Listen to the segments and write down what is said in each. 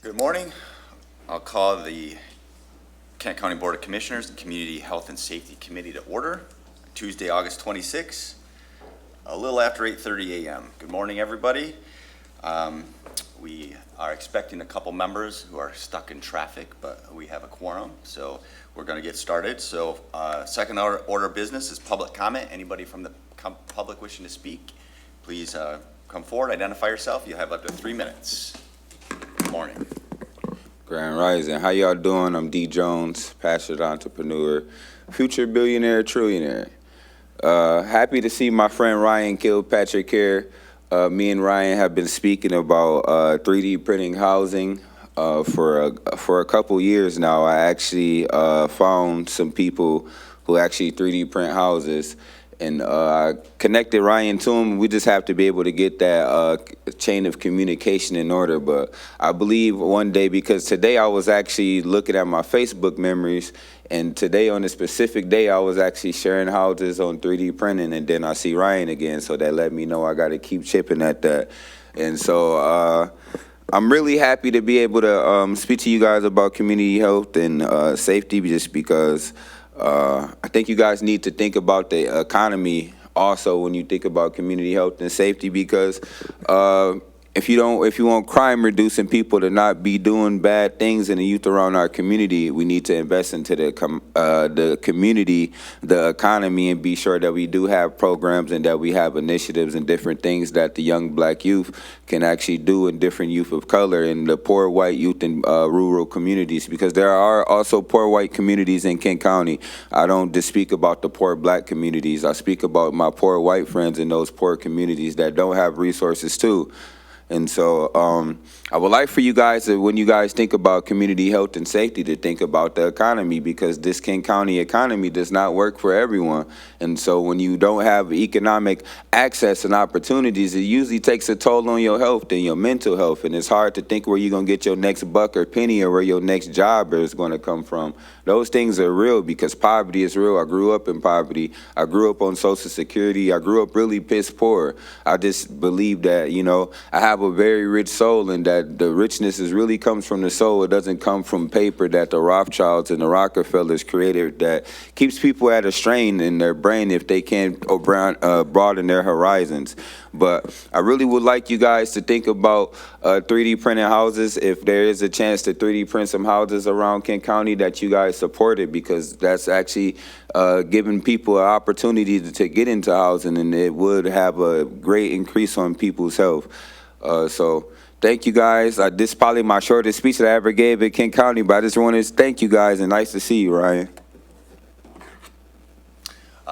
Good morning. I'll call the Kent County Board of Commissioners and Community Health and Safety Committee to order. Tuesday, August 26, a little after 8:30 a.m. Good morning, everybody. We are expecting a couple members who are stuck in traffic, but we have a quorum, so we're going to get started. So second order of business is public comment. Anybody from the public wishing to speak, please come forward, identify yourself. You have up to 3 minutes. Good morning. Grand Rising. How y'all doing? I'm D. Jones, passionate entrepreneur, future billionaire, trillionaire. Happy to see my friend Ryan Kilpatrick here. Me and Ryan have been speaking about 3D printing housing for a couple years now. I actually found some people who actually 3D print houses, and I connected Ryan to him. We just have to be able to get that chain of communication in order. But I believe one day, because today I was actually looking at my Facebook memories, and today on a specific day, I was actually sharing houses on 3D printing, and then I see Ryan again, so that let me know I got to keep chipping at that. And so I'm really happy to be able to speak to you guys about community health and safety, just because I think you guys need to think about the economy also when you think about community health and safety, because if you want crime reducing people to not be doing bad things in the youth around our community, we need to invest into the community, the economy, and be sure that we do have programs and that we have initiatives and different things that the young black youth can actually do, in different youth of color and the poor white youth in rural communities, because there are also poor white communities in Kent County. I don't just speak about the poor black communities. I speak about my poor white friends in those poor communities that don't have resources too. And so I would like for you guys to, when you guys think about community health and safety, to think about the economy, because this Kent County economy does not work for everyone. And so when you don't have economic access and opportunities, it usually takes a toll on your health and your mental health. And it's hard to think where you're going to get your next buck or penny, or where your next job is going to come from. Those things are real, because poverty is real. I grew up in poverty. I grew up on Social Security. I grew up really piss poor. I just believe that, I have a very rich soul, and that the richness really comes from the soul. It doesn't come from paper that the Rothschilds and the Rockefellers created, that keeps people at a strain in their brain if they can't broaden their horizons. But I really would like you guys to think about 3D printing houses. If there is a chance to 3D print some houses around Kent County, that you guys support it, because that's actually giving people an opportunity to get into housing, and it would have a great increase on people's health. So thank you guys. This is probably my shortest speech that I ever gave at Kent County, but I just wanted to thank you guys, and nice to see you, Ryan.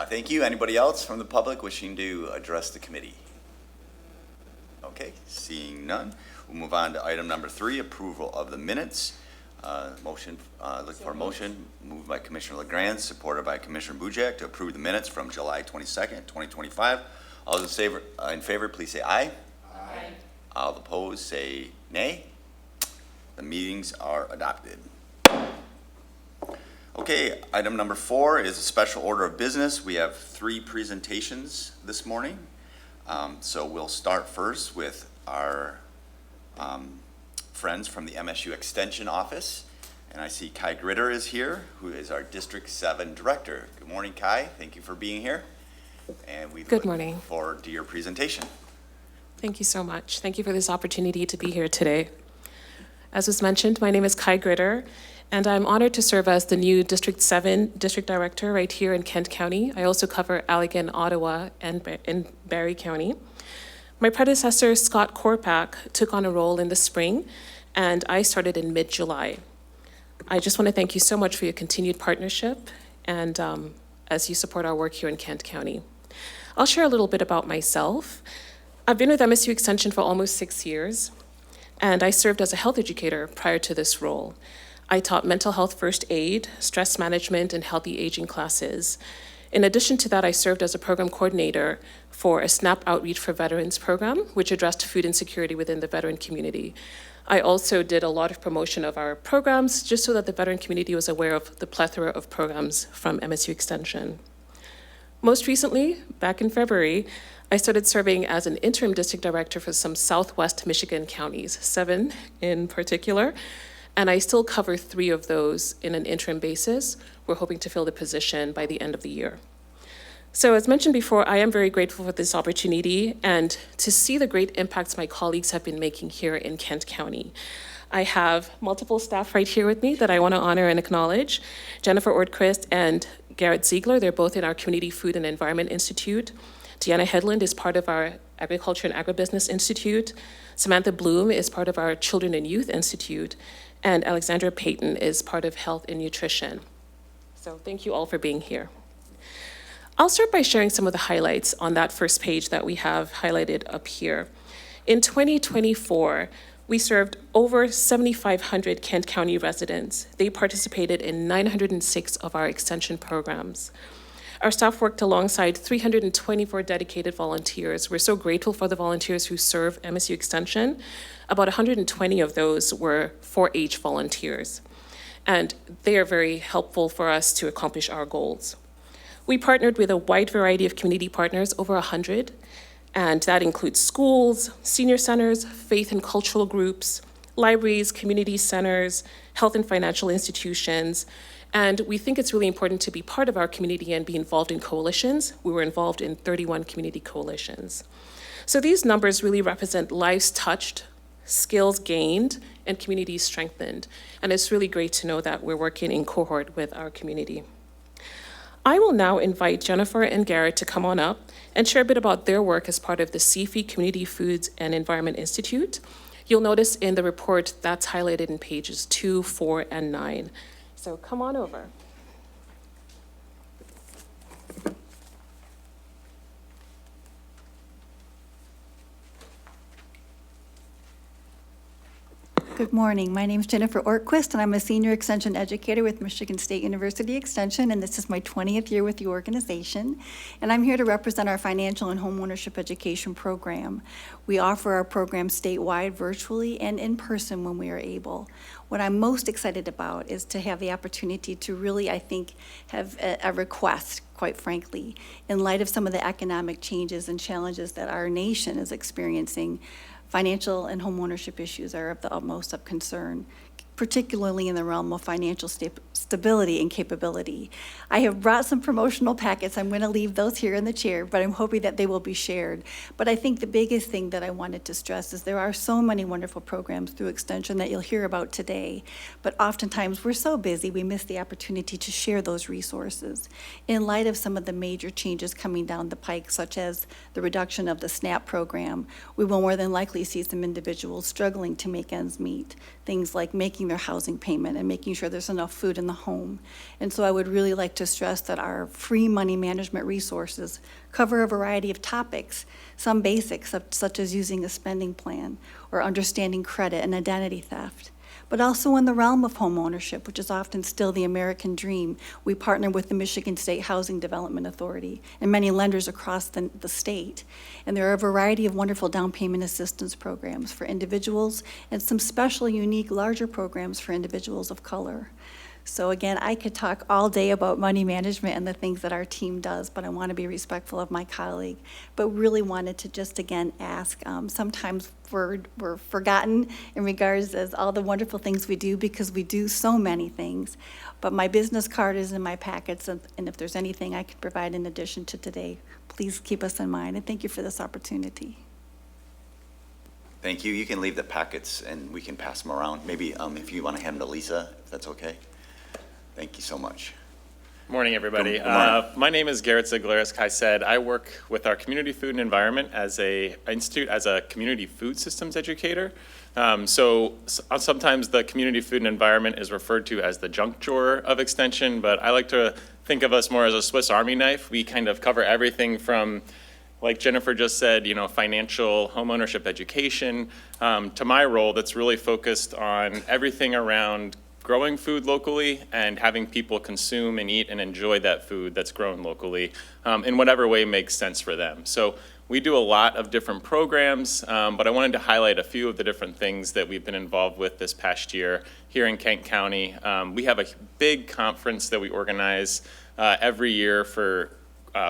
Thank you. Anybody else from the public wishing to address the committee? Okay, seeing none, we'll move on to item number 3, approval of the minutes. Look for a motion moved by Commissioner LeGrand, supported by Commissioner Bujak, to approve the minutes from July 22nd, 2025. All those in favor, please say aye. Aye. All opposed, say nay. The meetings are adopted. Okay, item number 4 is a special order of business. We have 3 presentations this morning. So we'll start first with our friends from the MSU Extension Office. And I see Kai Gritter is here, who is our District 7 Director. Good morning, Kai. Thank you for being here. And we look forward to your presentation. Thank you so much. Thank you for this opportunity to be here today. As was mentioned, my name is Kai Gritter, and I'm honored to serve as the new District 7 District Director right here in Kent County. I also cover Allegan, Ottawa, and Barrie County. My predecessor, Scott Korpak, took on a role in the spring, and I started in mid-July. I just want to thank you so much for your continued partnership and as you support our work here in Kent County. I'll share a little bit about myself. I've been with MSU Extension for almost 6 years, and I served as a health educator prior to this role. I taught mental health first aid, stress management, and healthy aging classes. In addition to that, I served as a program coordinator for a SNAP Outreach for Veterans program, which addressed food insecurity within the veteran community. I also did a lot of promotion of our programs, just so that the veteran community was aware of the plethora of programs from MSU Extension. Most recently, back in February, I started serving as an interim district director for some Southwest Michigan counties, 7 in particular, and I still cover 3 of those in an interim basis. We're hoping to fill the position by the end of the year. So as mentioned before, I am very grateful for this opportunity and to see the great impacts my colleagues have been making here in Kent County. I have multiple staff right here with me that I want to honor and acknowledge. Jennifer Ortquist and Garrett Ziegler, they're both in our Community Food and Environment Institute. Deanna Headland is part of our Agriculture and Agribusiness Institute. Samantha Bloom is part of our Children and Youth Institute. And Alexandra Payton is part of Health and Nutrition. So thank you all for being here. I'll start by sharing some of the highlights on that first page that we have highlighted up here. In 2024, we served over 7,500 Kent County residents. They participated in 906 of our extension programs. Our staff worked alongside 324 dedicated volunteers. We're so grateful for the volunteers who serve MSU Extension. About 120 of those were 4-H volunteers, and they are very helpful for us to accomplish our goals. We partnered with a wide variety of community partners, over 100, and that includes schools, senior centers, faith and cultural groups, libraries, community centers, health and financial institutions, and we think it's really important to be part of our community and be involved in coalitions. We were involved in 31 community coalitions. So these numbers really represent lives touched, skills gained, and communities strengthened, and it's really great to know that we're working in cohort with our community. I will now invite Jennifer and Garrett to come on up and share a bit about their work as part of the CFE Community Foods and Environment Institute. You'll notice in the report that's highlighted in pages 2, 4, and 9. So come on over. Good morning. My name is Jennifer Ortquist, and I'm a senior extension educator with Michigan State University Extension, and this is my 20th year with the organization. And I'm here to represent our financial and homeownership education program. We offer our program statewide, virtually, and in person when we are able. What I'm most excited about is to have the opportunity to really, I think, have a request, quite frankly, in light of some of the economic changes and challenges that our nation is experiencing. Financial and homeownership issues are of the utmost of concern, particularly in the realm of financial stability and capability. I have brought some promotional packets. I'm going to leave those here in the chair, but I'm hoping that they will be shared. But I think the biggest thing that I wanted to stress is there are so many wonderful programs through Extension that you'll hear about today, but oftentimes we're so busy we miss the opportunity to share those resources. In light of some of the major changes coming down the pike, such as the reduction of the SNAP program, we will more than likely see some individuals struggling to make ends meet. Things like making their housing payment and making sure there's enough food in the home. And so I would really like to stress that our free money management resources cover a variety of topics, some basics such as using a spending plan or understanding credit and identity theft. But also in the realm of home ownership, which is often still the American dream, we partner with the Michigan State Housing Development Authority and many lenders across the state. And there are a variety of wonderful down payment assistance programs for individuals and some special, unique, larger programs for individuals of color. So again, I could talk all day about money management and the things that our team does, but I want to be respectful of my colleague. But really wanted to just again ask, sometimes we're forgotten in regards as all the wonderful things we do because we do so many things. But my business card is in my packets, and if there's anything I could provide in addition to today, please keep us in mind, and thank you for this opportunity. Thank you. You can leave the packets and we can pass them around. Maybe if you want to hand them to Lisa, if that's okay. Thank you so much. Morning, everybody. Good morning. My name is Garrett Ziegler. As Kai said, I work with our Community Food and Environment as a institute as a community food systems educator. Sometimes the community food and environment is referred to as the junk drawer of Extension, but I like to think of us more as a Swiss Army knife. We kind of cover everything from, like Jennifer just said, financial homeownership education, to my role that's really focused on everything around growing food locally and having people consume and eat and enjoy that food that's grown locally in whatever way makes sense for them. So we do a lot of different programs, but I wanted to highlight a few of the different things that we've been involved with this past year here in Kent County. We have a big conference that we organize every year for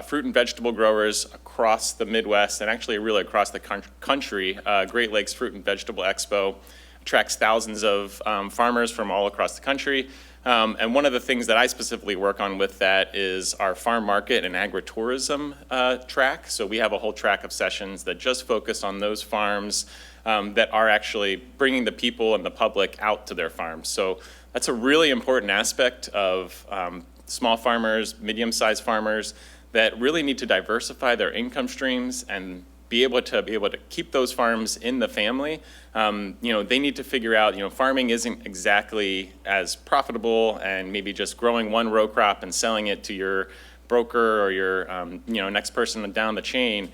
fruit and vegetable growers across the Midwest and actually really across the country. Great Lakes Fruit and Vegetable Expo attracts thousands of farmers from all across the country. And one of the things that I specifically work on with that is our farm market and agritourism track. So we have a whole track of sessions that just focus on those farms that are actually bringing the people and the public out to their farms. So that's a really important aspect of small farmers, medium-sized farmers that really need to diversify their income streams and be able to keep those farms in the family. They need to figure out, farming isn't exactly as profitable, and maybe just growing one row crop and selling it to your broker or your, next person down the chain.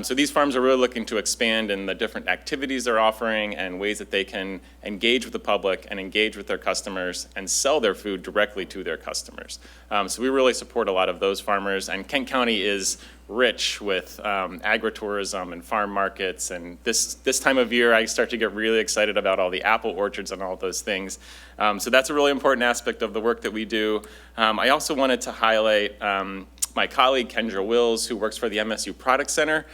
So these farms are really looking to expand in the different activities they're offering and ways that they can engage with the public and engage with their customers and sell their food directly to their customers. So we really support a lot of those farmers, and Kent County is rich with agritourism and farm markets, and this time of year I start to get really excited about all the apple orchards and all those things. So that's a really important aspect of the work that we do. I also wanted to highlight my colleague Kendra Wills, who works for the MSU Product Center.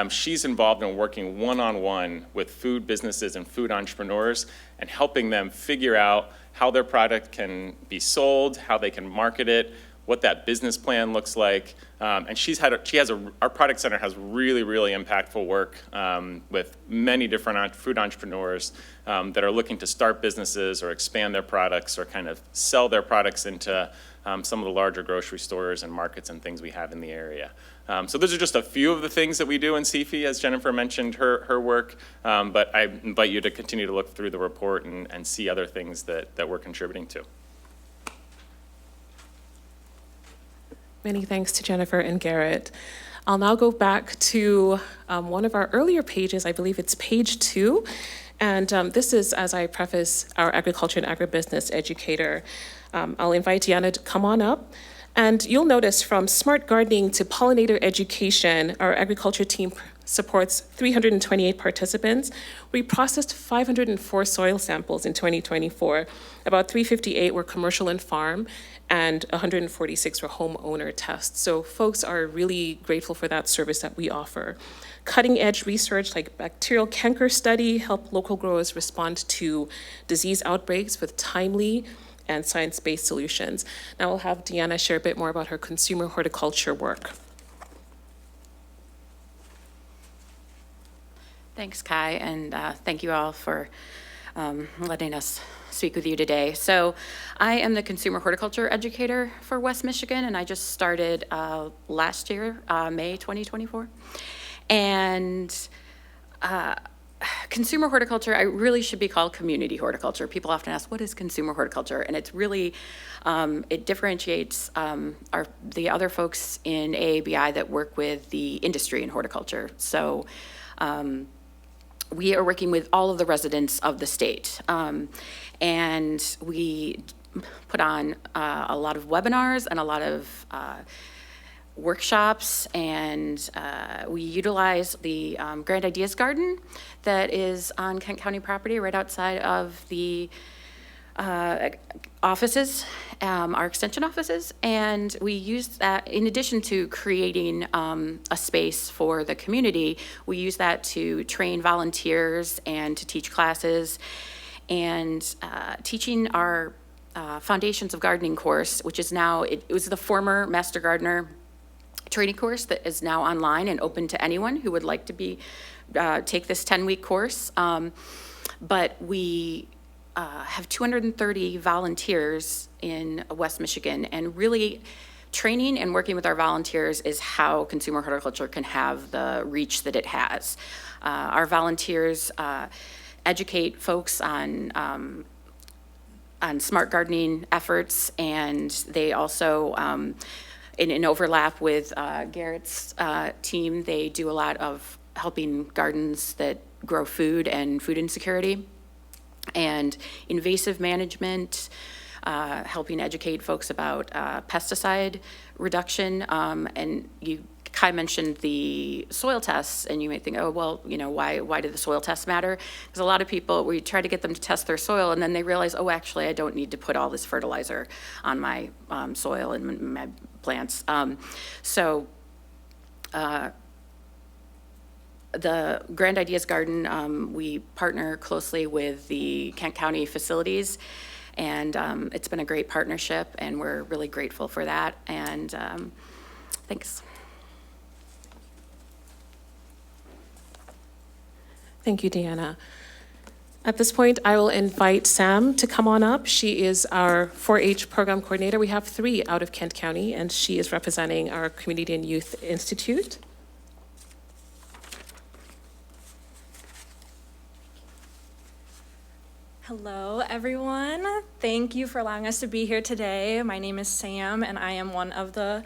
She's involved in working one-on-one with food businesses and food entrepreneurs and helping them figure out how their product can be sold, how they can market it, what that business plan looks like. And our product center has really, really impactful work with many different food entrepreneurs that are looking to start businesses or expand their products or kind of sell their products into some of the larger grocery stores and markets and things we have in the area. So those are just a few of the things that we do in CFE, as Jennifer mentioned her work, but I invite you to continue to look through the report and see other things that we're contributing to. Many thanks to Jennifer and Garrett. I'll now go back to one of our earlier pages. I believe it's page 2. And this is, as I preface, our agriculture and agribusiness educator. I'll invite Deanna to come on up. And you'll notice from smart gardening to pollinator education, our agriculture team supports 328 participants. We processed 504 soil samples in 2024. About 358 were commercial and farm, and 146 were homeowner tests. So folks are really grateful for that service that we offer. Cutting edge research like bacterial canker study help local growers respond to disease outbreaks with timely and science-based solutions. Now I'll have Deanna share a bit more about her consumer horticulture work. Thanks, Kai, and thank you all for letting us speak with you today. So I am the consumer horticulture educator for West Michigan, and I just started last year, May 2024. And consumer horticulture, I really should be called community horticulture. People often ask, what is consumer horticulture? And it's really, it differentiates the other folks in AABI that work with the industry in horticulture. So we are working with all of the residents of the state. And we put on a lot of webinars and a lot of workshops, and we utilize the Grand Ideas Garden that is on Kent County property right outside of the offices, our extension offices, and we use that in addition to creating a space for the community. We use that to train volunteers and to teach classes, and teaching our Foundations of Gardening course, which is now, it was the former Master Gardener training course that is now online and open to anyone who would like to take this 10-week course. But we have 230 volunteers in West Michigan, and really training and working with our volunteers is how consumer horticulture can have the reach that it has. Our volunteers educate folks on smart gardening efforts, and they also in overlap with Garrett's team, they do a lot of helping gardens that grow food and food insecurity, and invasive management, helping educate folks about pesticide reduction. And Kai mentioned the soil tests, and you may think, oh, well, why do the soil tests matter? Because a lot of people, we try to get them to test their soil, and then they realize, oh, actually, I don't need to put all this fertilizer on my soil and my plants. So The Grand Ideas Garden, we partner closely with the Kent County facilities, and it's been a great partnership, and we're really grateful for that, and thanks. Thank you, Deanna. At this point, I will invite Sam to come on up. She is our 4-H program coordinator. We have 3 out of Kent County, and she is representing our Community and Youth Institute. Hello, everyone. Thank you for allowing us to be here today. My name is Sam, and I am one of the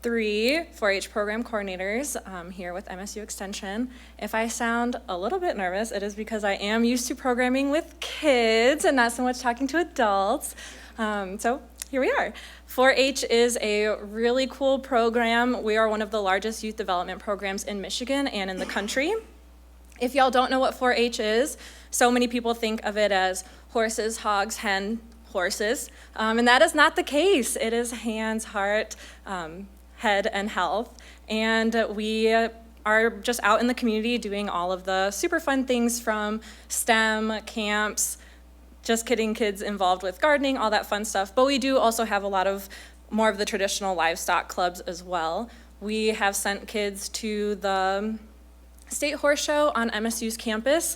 3 4-H program coordinators here with MSU Extension. If I sound a little bit nervous, it is because I am used to programming with kids and not so much talking to adults. So here we are. 4-H is a really cool program. We are one of the largest youth development programs in Michigan and in the country. If y'all don't know what 4-H is, so many people think of it as horses, hogs, hen, horses, and that is not the case. It is hands, heart, head, and health, and we are just out in the community doing all of the super fun things from STEM, camps, just getting kids involved with gardening, all that fun stuff, but we do also have a lot of more of the traditional livestock clubs as well. We have sent kids to the State Horse Show on MSU's campus.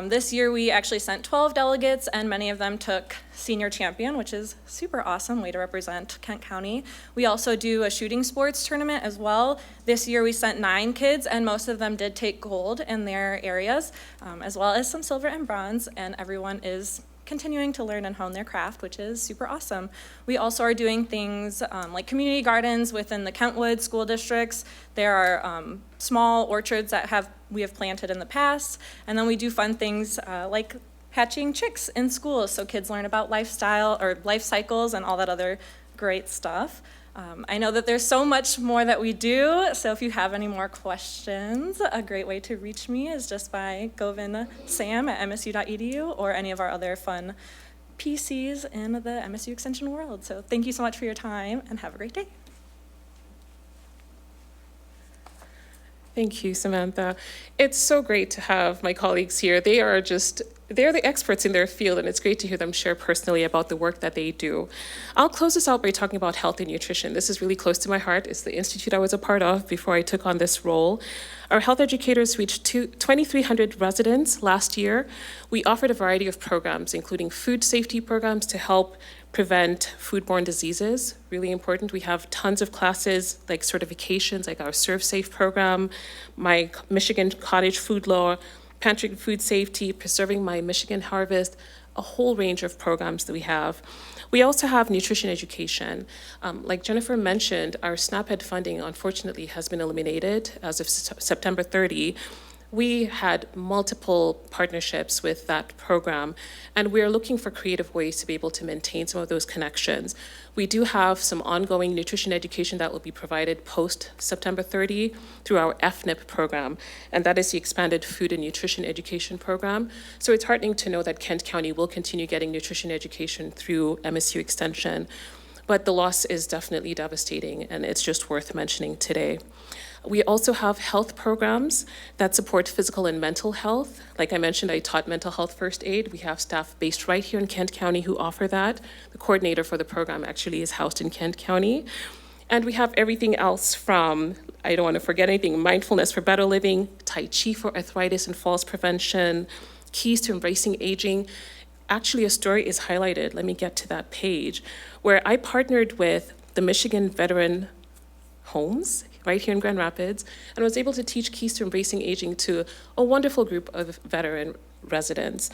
This year we actually sent 12 delegates, and many of them took senior champion, which is super awesome way to represent Kent County. We also do a shooting sports tournament as well. This year we sent 9 kids, and most of them did take gold in their areas, as well as some silver and bronze, and everyone is continuing to learn and hone their craft, which is super awesome. We also are doing things like community gardens within the Kentwood school districts. There are small orchards that we have planted in the past, and then we do fun things like hatching chicks in schools, so kids learn about lifestyle or life cycles and all that other great stuff. I know that there's so much more that we do, so if you have any more questions, a great way to reach me is just by govin.sam@msu.edu or any of our other fun PCs in the MSU Extension world. So thank you so much for your time, and have a great day. Thank you, Samantha. It's so great to have my colleagues here. They're the experts in their field, and it's great to hear them share personally about the work that they do. I'll close this out by talking about health and nutrition. This is really close to my heart. It's the institute I was a part of before I took on this role. Our health educators reached 2,300 residents last year. We offered a variety of programs, including food safety programs to help prevent foodborne diseases, really important. We have tons of classes like certifications, like our Serve Safe program, my Michigan Cottage Food Law, Pantry Food Safety, Preserving My Michigan Harvest, a whole range of programs that we have. We also have nutrition education. Like Jennifer mentioned, our SNAP-Ed funding unfortunately has been eliminated as of September 30. We had multiple partnerships with that program, and we're looking for creative ways to be able to maintain some of those connections. We do have some ongoing nutrition education that will be provided post-September 30 through our FNIP program, and that is the Expanded Food and Nutrition Education Program. So it's heartening to know that Kent County will continue getting nutrition education through MSU Extension, but the loss is definitely devastating, and it's just worth mentioning today. We also have health programs that support physical and mental health. Like I mentioned, I taught mental health first aid. We have staff based right here in Kent County who offer that. The coordinator for the program actually is housed in Kent County. And we have everything else from, I don't want to forget anything, mindfulness for better living, Tai Chi for arthritis and falls prevention, keys to embracing aging. Actually, a story is highlighted, let me get to that page, where I partnered with the Michigan Veteran Homes right here in Grand Rapids, and was able to teach Keys to Embracing Aging to a wonderful group of veteran residents.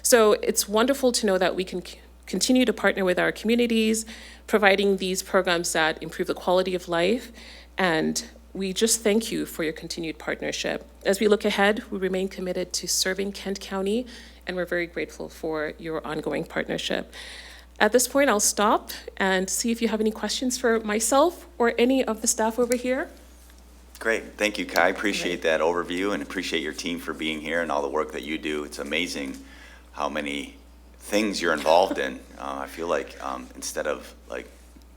So it's wonderful to know that we can continue to partner with our communities, providing these programs that improve the quality of life, and we just thank you for your continued partnership. As we look ahead, we remain committed to serving Kent County, and we're very grateful for your ongoing partnership. At this point, I'll stop and see if you have any questions for myself or any of the staff over here. Great. Thank you, Kai. Appreciate that overview and appreciate your team for being here and all the work that you do. It's amazing how many things you're involved in. I feel like instead of like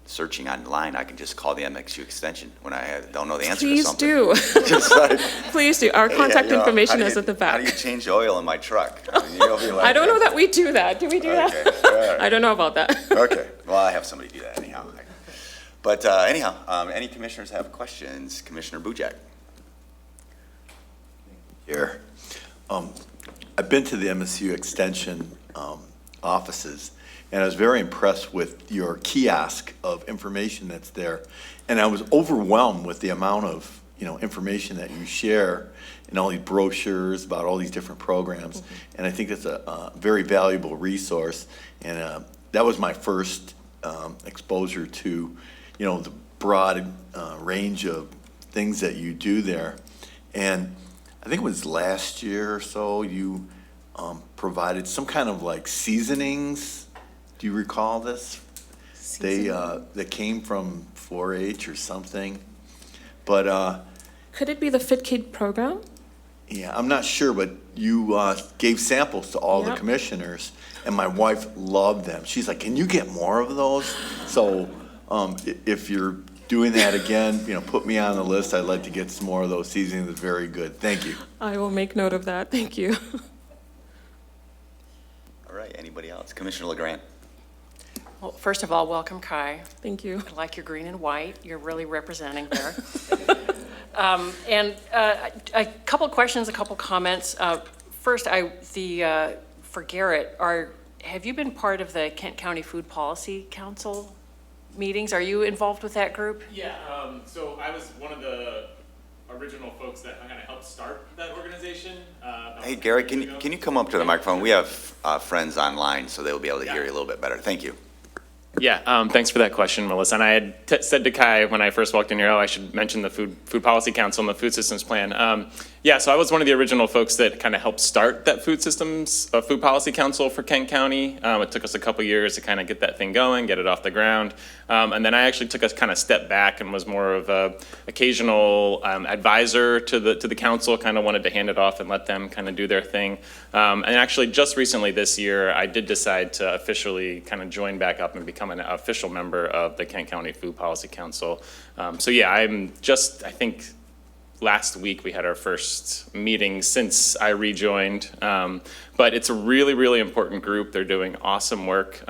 searching online, I can just call the MXU extension when I don't know the answer to Please something. do. Just like, Please do. Our contact you know, information how do is you- at the How do you back. change the oil in my truck? And you'll be like, I don't know that we do that. Do we do Okay, that? all right. I don't know about that. Okay, well, I have somebody do that anyhow. But anyhow, any commissioners have questions? Commissioner Bujak? Here. I've been to the MSU Extension offices, and I was very impressed with your kiosk of information that's there. And I was overwhelmed with the amount of, information that you share and all these brochures about all these different programs. And I think that's a very valuable resource. And that was my first exposure to, the broad range of things that you do there. And I think it was last year or so, you provided some kind of like seasonings. Do you recall this? That came from 4-H or something. But Could it be the Fit Kid program? yeah, I'm not sure, but you gave samples to all the Yep. commissioners, and my wife loved them. She's like, "Can you get more of those?" So if you're doing that again, put me on the list. I'd like to get some more of those seasonings. It's very good. Thank you. I will make note of that. Thank you. All right, anybody else? Commissioner LeGrand? Well, first of all, welcome, Kai. Thank you. I like your green and white. You're really representing there. And a couple of questions, a couple of comments. First, for Garrett, have you been part of the Kent County Food Policy Council meetings? Are you involved with that group? Yeah, so I was one of the original folks that kind of helped start that organization. About Hey, 10 Garrett, years ago. can you come up to the microphone? We have friends online, so they'll be able to hear you a little bit better. Thank you. Yeah, thanks for that question, Melissa. And I had said to Kai when I first walked in here, I should mention the Food Policy Council and the Food Systems Plan. So I was one of the original folks that kind of helped start that Food Policy Council for Kent County. It took us a couple years to kind of get that thing going, get it off the ground. And then I actually took a kind of step back and was more of a occasional advisor to the council, kind of wanted to hand it off and let them kind of do their thing. And actually, just recently this year, I did decide to officially kind of join back up and become an official member of the Kent County Food Policy Council. I think last week we had our first meeting since I rejoined. But it's a really, really important group. They're doing awesome work.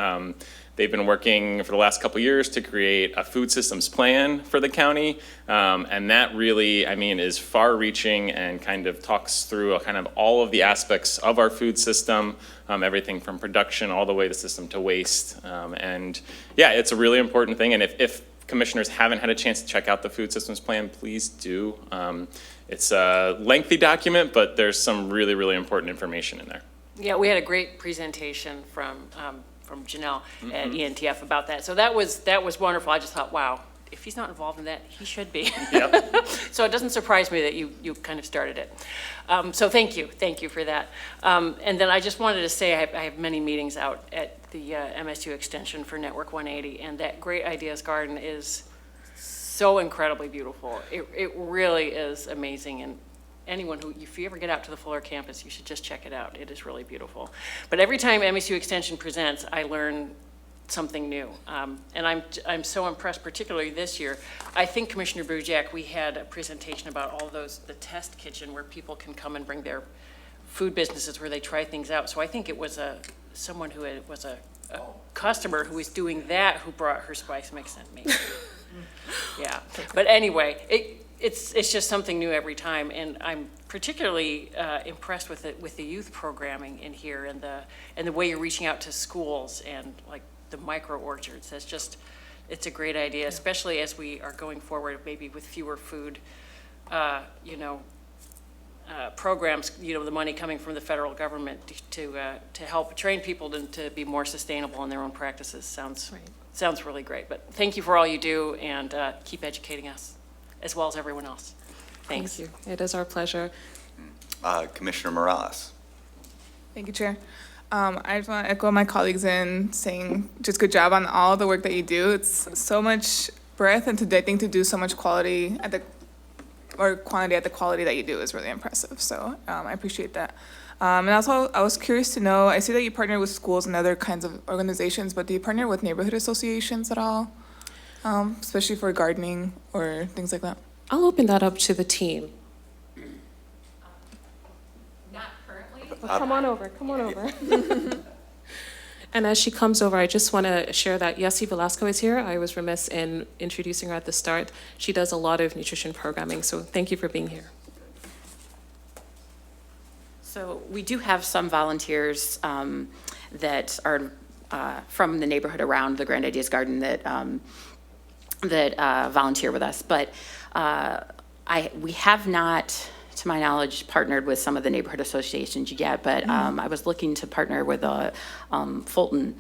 They've been working for the last couple years to create a food systems plan for the county. And that really, is far-reaching and kind of talks through kind of all of the aspects of our food system, everything from production all the way the system to waste. It's a really important thing. And if commissioners haven't had a chance to check out the food systems plan, please do. It's a lengthy document, but there's some really, really important information in there. Yeah, we had a great presentation from Janelle at ENTF about that. So that was wonderful. I just thought, wow, if he's not involved in that, he should be. Yep. So it doesn't surprise me that you kind of started it. So thank you for that. And then I just wanted to say I have many meetings out at the MSU Extension for Network 180, and that Great Ideas Garden is so incredibly beautiful. It really is amazing, and if you ever get out to the Fuller campus, you should just check it out. It is really beautiful. But every time MSU Extension presents, I learn something new. And I'm so impressed, particularly this year. I think, Commissioner Bujak, we had a presentation about the test kitchen where people can come and bring their food businesses where they try things out. So I think it was someone who was a customer who was doing that who brought her spice mix and me. Yeah, but anyway, it's just something new every time, and I'm particularly impressed with the youth programming in here and the way you're reaching out to schools and like the micro orchards. It's a great idea, especially as we are going forward, maybe with fewer food, programs. The money coming from the federal government to help train people to be more sustainable in their own practices sounds really great. But thank you for all you do, and keep educating us as well as everyone else. Thanks. Thank you. It is our pleasure. Commissioner Morales? Thank you, Chair. I just want to echo my colleagues in saying just good job on all the work that you do. It's so much breadth, and I think to do so much quantity at the quality that you do is really impressive. So I appreciate that. And also, I was curious to know, I see that you partner with schools and other kinds of organizations, but do you partner with neighborhood associations at all? especially for gardening or things like that? I'll open that up to the team. Not currently. Come on over, come on over. And as she comes over, I just want to share that Yessi Velasco is here. I was remiss in introducing her at the start. She does a lot of nutrition programming, so thank you for being here. So we do have some volunteers that are from the neighborhood around the Grand Ideas Garden that volunteer with us. But we have not, to my knowledge, partnered with some of the neighborhood associations yet. But I was looking to partner with a Fulton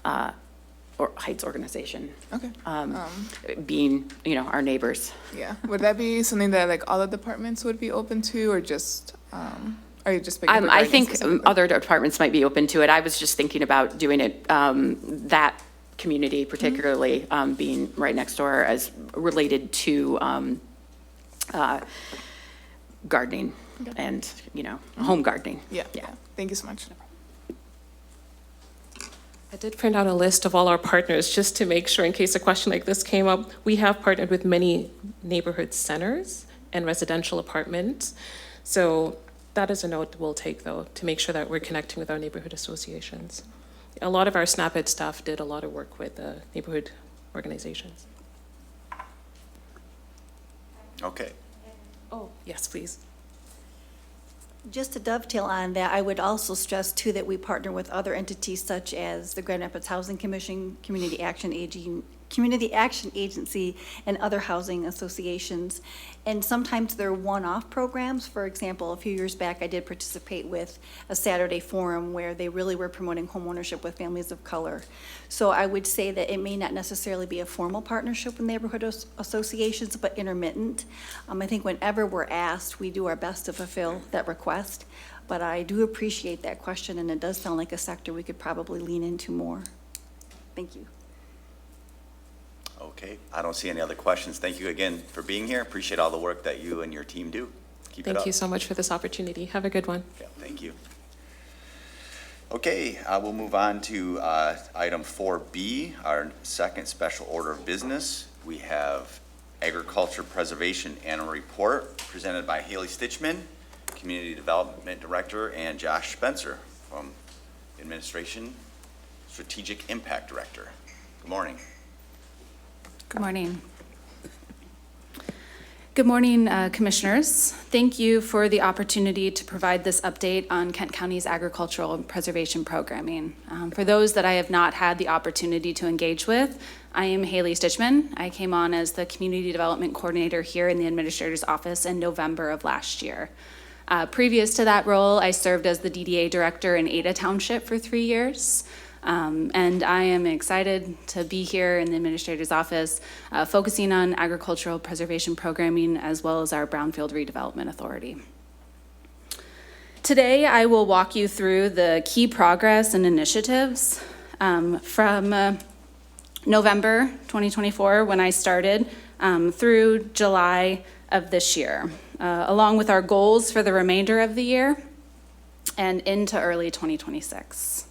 or Heights organization, Okay. being our neighbors. Yeah. Would that be something that like all the departments would be open to, or just, are you just picking for I gardening think specifically? other departments might be open to it. I was just thinking about doing it, that community particularly, being right next door as related to gardening and, home gardening. Yeah. Thank you so much. I did print out a list of all our partners, just to make sure in case a question like this came up. We have partnered with many neighborhood centers and residential apartments. So that is a note we'll take, though, to make sure that we're connecting with our neighborhood associations. A lot of our SNAP-Ed staff did a lot of work with the neighborhood organizations. Okay. Oh, yes, please. Just to dovetail on that, I would also stress too that we partner with other entities such as the Grand Rapids Housing Commission, Community Action Agency, and other housing associations. And sometimes they're one-off programs. For example, a few years back, I did participate with a Saturday forum where they really were promoting homeownership with families of color. So I would say that it may not necessarily be a formal partnership with neighborhood associations, but intermittent. I think whenever we're asked, we do our best to fulfill that request. But I do appreciate that question, and it does sound like a sector we could probably lean into more. Thank you. Okay, I don't see any other questions. Thank you again for being here. Appreciate all the work that you and your team do. Keep it up. Thank you so much for this opportunity. Have a good one. Yeah, thank you. Okay, we'll move on to item 4B, our second special order of business. We have Agriculture Preservation Annual Report presented by Haley Stitchman, Community Development Director, and Josh Spencer from Administration Strategic Impact Director. Good morning. Good morning. Good morning, Commissioners. Thank you for the opportunity to provide this update on Kent County's agricultural preservation programming. For those that I have not had the opportunity to engage with, I am Haley Stitchman. I came on as the Community Development Coordinator here in the Administrator's Office in November of last year. Previous to that role, I served as the DDA Director in Ada Township for 3 years. And I am excited to be here in the Administrator's Office, focusing on agricultural preservation programming as well as our Brownfield Redevelopment Authority. Today, I will walk you through the key progress and initiatives from November 2024, when I started, through July of this year, along with our goals for the remainder of the year and into early 2026.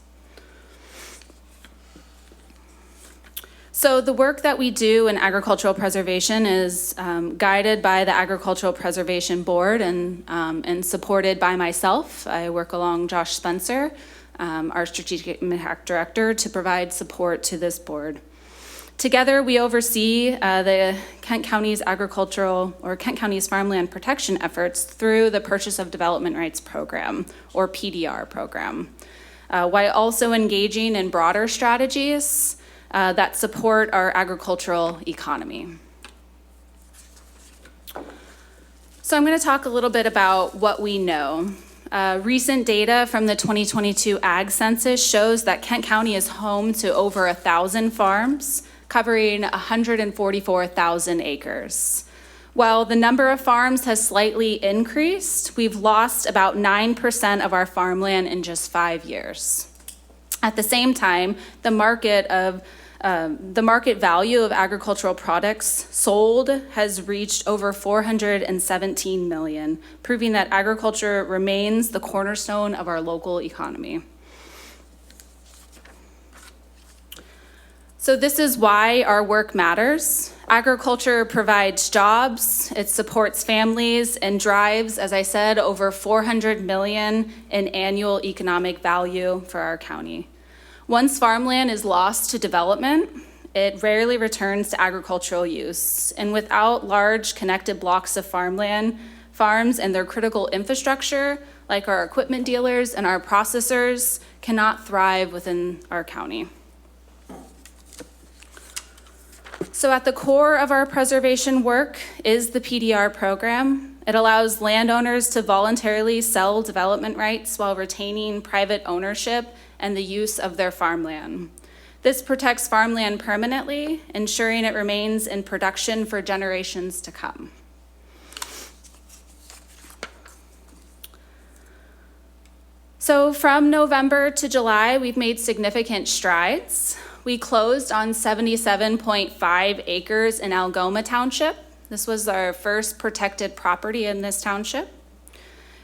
So the work that we do in agricultural preservation is guided by the Agricultural Preservation Board and supported by myself. I work along Josh Spencer, our Strategic Impact Director, to provide support to this board. Together, we oversee the Kent County's agricultural or Kent County's farmland protection efforts through the Purchase of Development Rights Program, or PDR program, while also engaging in broader strategies that support our agricultural economy. So I'm going to talk a little bit about what we know. Recent data from the 2022 Ag Census shows that Kent County is home to over 1,000 farms, covering 144,000 acres. While the number of farms has slightly increased, we've lost about 9% of our farmland in just 5 years. At the same time, the market value of agricultural products sold has reached over $417 million, proving that agriculture remains the cornerstone of our local economy. So this is why our work matters. Agriculture provides jobs, it supports families, and drives, as I said, over $400 million in annual economic value for our county. Once farmland is lost to development, it rarely returns to agricultural use. And without large connected blocks of farmland, farms and their critical infrastructure, like our equipment dealers and our processors, cannot thrive within our county. So at the core of our preservation work is the PDR program. It allows landowners to voluntarily sell development rights while retaining private ownership and the use of their farmland. This protects farmland permanently, ensuring it remains in production for generations to come. So from November to July, we've made significant strides. We closed on 77.5 acres in Algoma Township. This was our first protected property in this township.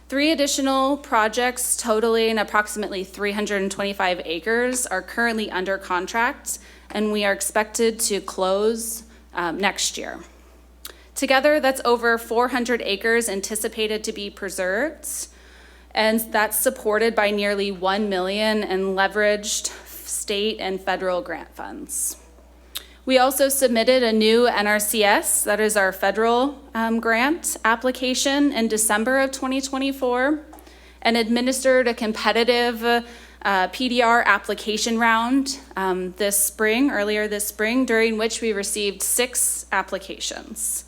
3 additional projects totaling approximately 325 acres are currently under contract, and we are expected to close next year. Together, that's over 400 acres anticipated to be preserved, and that's supported by nearly $1 million in leveraged state and federal grant funds. We also submitted a new NRCS, that is our federal grant application, in December of 2024, and administered a competitive PDR application round earlier this spring, during which we received 6 applications.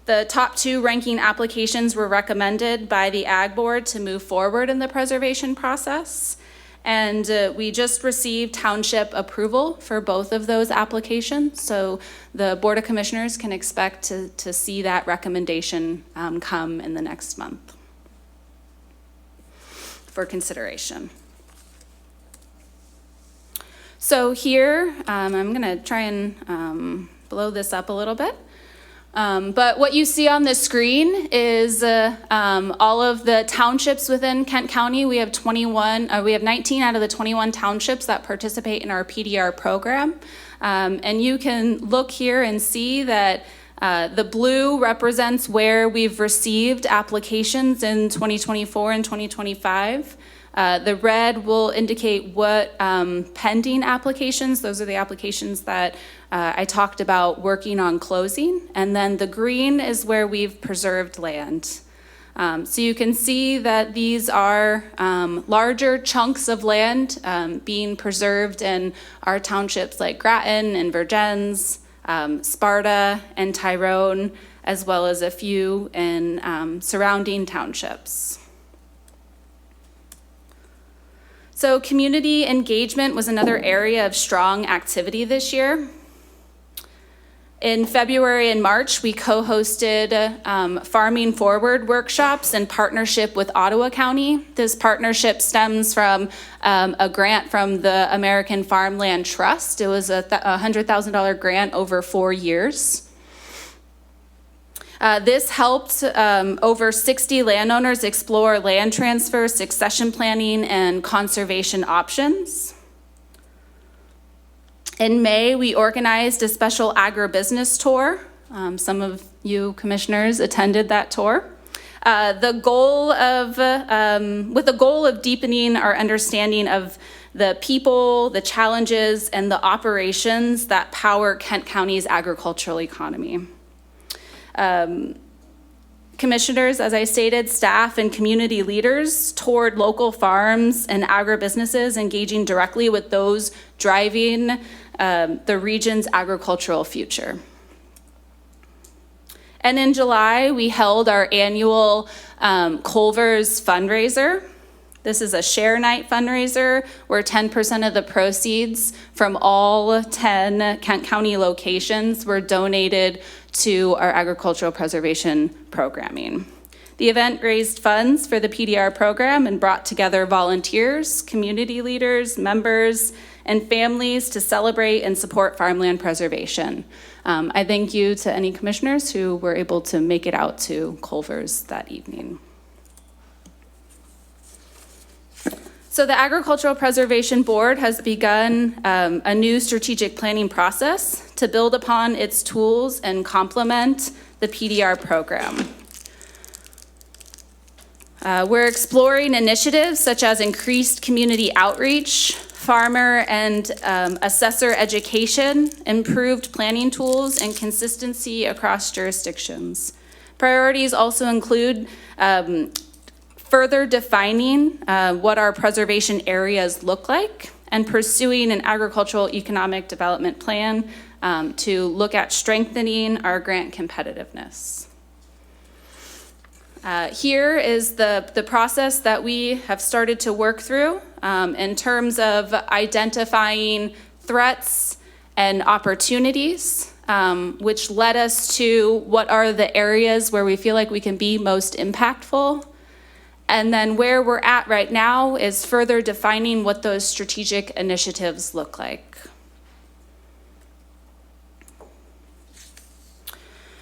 The top 2 ranking applications were recommended by the Ag Board to move forward in the preservation process. And we just received township approval for both of those applications. So the Board of Commissioners can expect to see that recommendation come in the next month for consideration. So here, I'm gonna try and blow this up a little bit. But what you see on the screen is all of the townships within Kent County. We have 19 out of the 21 townships that participate in our PDR program. And you can look here and see that the blue represents where we've received applications in 2024 and 2025. The red will indicate what pending applications, those are the applications that I talked about working on closing. And then the green is where we've preserved land. So you can see that these are larger chunks of land being preserved in our townships like Grattan and Vergennes, Sparta and Tyrone, as well as a few in surrounding townships. So community engagement was another area of strong activity this year. In February and March, we co-hosted Farming Forward workshops in partnership with Ottawa County. This partnership stems from a grant from the American Farmland Trust. It was a $100,000 grant over 4 years. This helped over 60 landowners explore land transfer, succession planning, and conservation options. In May, we organized a special agribusiness tour. Some of you commissioners attended that tour. With the goal of deepening our understanding of the people, the challenges, and the operations that power Kent County's agricultural economy. Commissioners, as I stated, staff and community leaders toured local farms and agribusinesses, engaging directly with those driving the region's agricultural future. And in July, we held our annual Culver's fundraiser. This is a share night fundraiser where 10% of the proceeds from all 10 Kent County locations were donated to our agricultural preservation programming. The event raised funds for the PDR program and brought together volunteers, community leaders, members, and families to celebrate and support farmland preservation. I thank you to any commissioners who were able to make it out to Culver's that evening. So the Agricultural Preservation Board has begun a new strategic planning process to build upon its tools and complement the PDR program. We're exploring initiatives such as increased community outreach, farmer and assessor education, improved planning tools, and consistency across jurisdictions. Priorities also include further defining what our preservation areas look like and pursuing an agricultural economic development plan to look at strengthening our grant competitiveness. Here is the process that we have started to work through in terms of identifying threats and opportunities, which led us to what are the areas where we feel like we can be most impactful. And then where we're at right now is further defining what those strategic initiatives look like.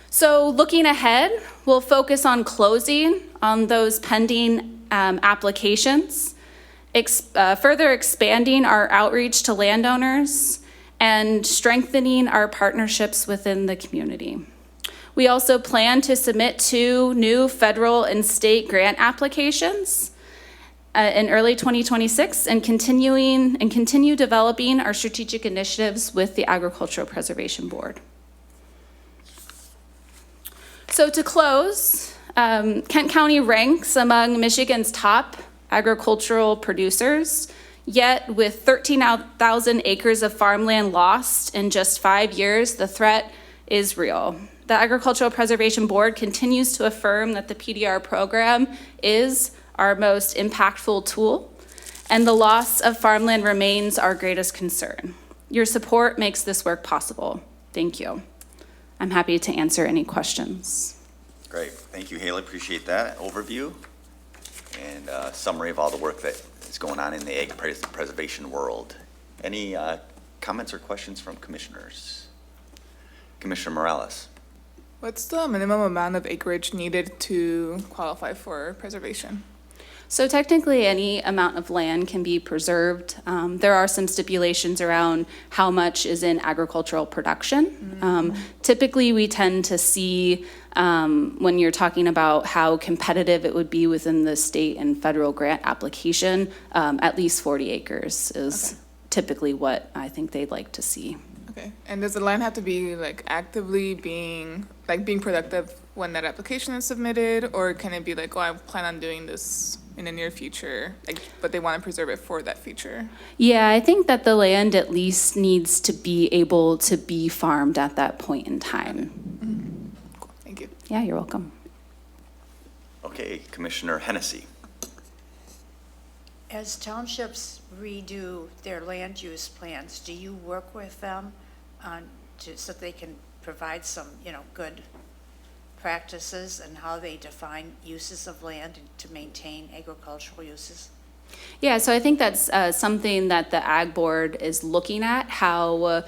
So looking ahead, we'll focus on closing on those pending applications, further expanding our outreach to landowners, and strengthening our partnerships within the community. We also plan to submit 2 new federal and state grant applications in early 2026 and continue developing our strategic initiatives with the Agricultural Preservation Board. So to close, Kent County ranks among Michigan's top agricultural producers, yet with 13,000 acres of farmland lost in just 5 years, the threat is real. The Agricultural Preservation Board continues to affirm that the PDR program is our most impactful tool, and the loss of farmland remains our greatest concern. Your support makes this work possible. Thank you. I'm happy to answer any questions. Great. Thank you, Haley. Appreciate that overview and summary of all the work that is going on in the ag preservation world. Any comments or questions from commissioners? Commissioner Morales. What's the minimum amount of acreage needed to qualify for preservation? So technically, any amount of land can be preserved. There are some stipulations around how much is in agricultural production. Typically, we tend to see, when you're talking about how competitive it would be within the state and federal grant application, at least 40 acres is typically what I think they'd like to see. Okay, and does the land have to be like actively being productive when that application is submitted, or can it be like, oh, I plan on doing this in the near future, but they want to preserve it for that future? Yeah, I think that the land at least needs to be able to be farmed at that point in time. Cool. Thank you. Yeah, you're welcome. Okay, Commissioner Hennessy. As townships redo their land use plans, do you work with them so they can provide some, good practices and how they define uses of land to maintain agricultural uses? Yeah, so I think that's something that the Ag Board is looking at, how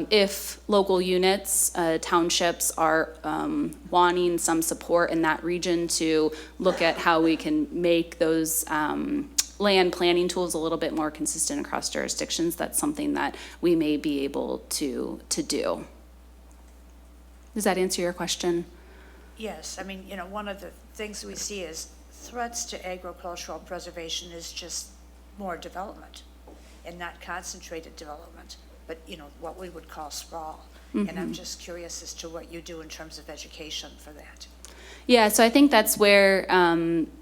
if local units, townships are wanting some support in that region to look at how we can make those land planning tools a little bit more consistent across jurisdictions. That's something that we may be able to do. Does that answer your question? Yes, I mean, one of the things we see is threats to agricultural preservation is just more development and not concentrated development, but, what we would call sprawl. And I'm just curious as to what you do in terms of education for that. Yeah, so I think that's where,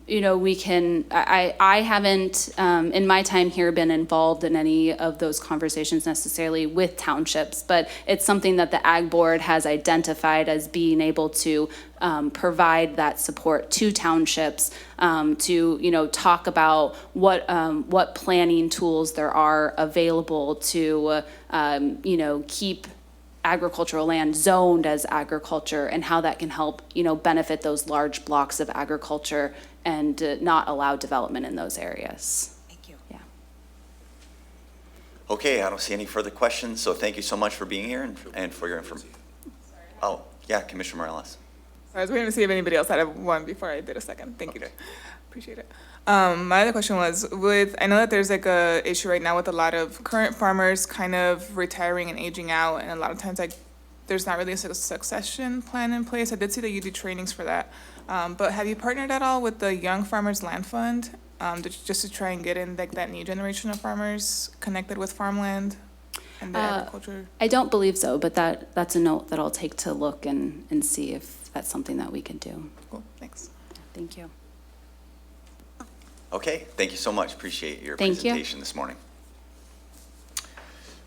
we can, I haven't, in my time here, been involved in any of those conversations necessarily with townships, but it's something that the Ag Board has identified as being able to provide that support to townships to, talk about what planning tools there are available to, keep agricultural land zoned as agriculture and how that can help, benefit those large blocks of agriculture and not allow development in those areas. Thank you. Yeah. Okay, I don't see any further questions, so thank you so much for being here and for your information. Oh, yeah, Commissioner Morales. I was waiting to see if anybody else had one before I did a second. Thank you. Appreciate it. My other question was I know that there's like a issue right now with a lot of current farmers kind of retiring and aging out, and a lot of times like there's not really a succession plan in place. I did see that you do trainings for that. But have you partnered at all with the Young Farmers Land Fund, just to try and get in like that new generation of farmers connected with farmland and the agriculture? I don't believe so, but that's a note that I'll take to look and see if that's something that we can do. Cool, thanks. Thank you. Okay, thank you so much. Appreciate your Thank you. presentation this morning.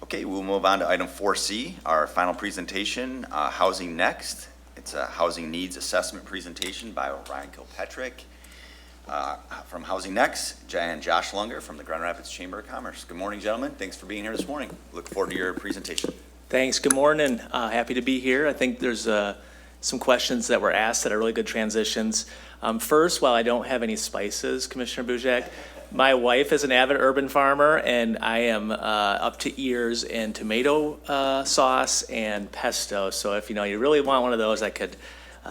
Okay, we'll move on to item 4C, our final presentation, Housing Next. It's a housing needs assessment presentation by Ryan Kilpatrick. From Housing Next, and Josh Lunger from the Grand Rapids Chamber of Commerce. Good morning, gentlemen. Thanks for being here this morning. Look forward to your presentation. Thanks. Good morning. Happy to be here. I think there's some questions that were asked that are really good transitions. First, while I don't have any spices, Commissioner Bujak, my wife is an avid urban farmer, and I am up to ears in tomato sauce and pesto. So if you really want one of those, I could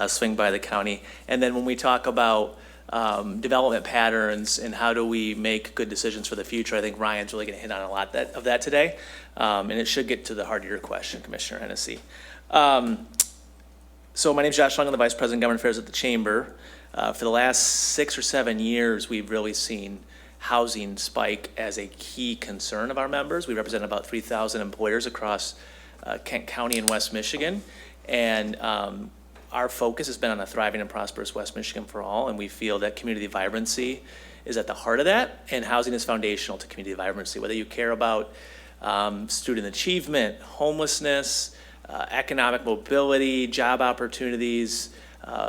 swing by the county. And then when we talk about development patterns and how do we make good decisions for the future, I think Ryan's really going to hit on a lot of that today. And it should get to the heart of your question, Commissioner Hennessy. So my name's Josh Long. I'm the Vice President of Government Affairs at the Chamber. For the last 6 or 7 years, we've really seen housing spike as a key concern of our members. We represent about 3,000 employers across Kent County and West Michigan. And our focus has been on a thriving and prosperous West Michigan for all, and we feel that community vibrancy is at the heart of that, and housing is foundational to community vibrancy. Whether you care about student achievement, homelessness, economic mobility, job opportunities,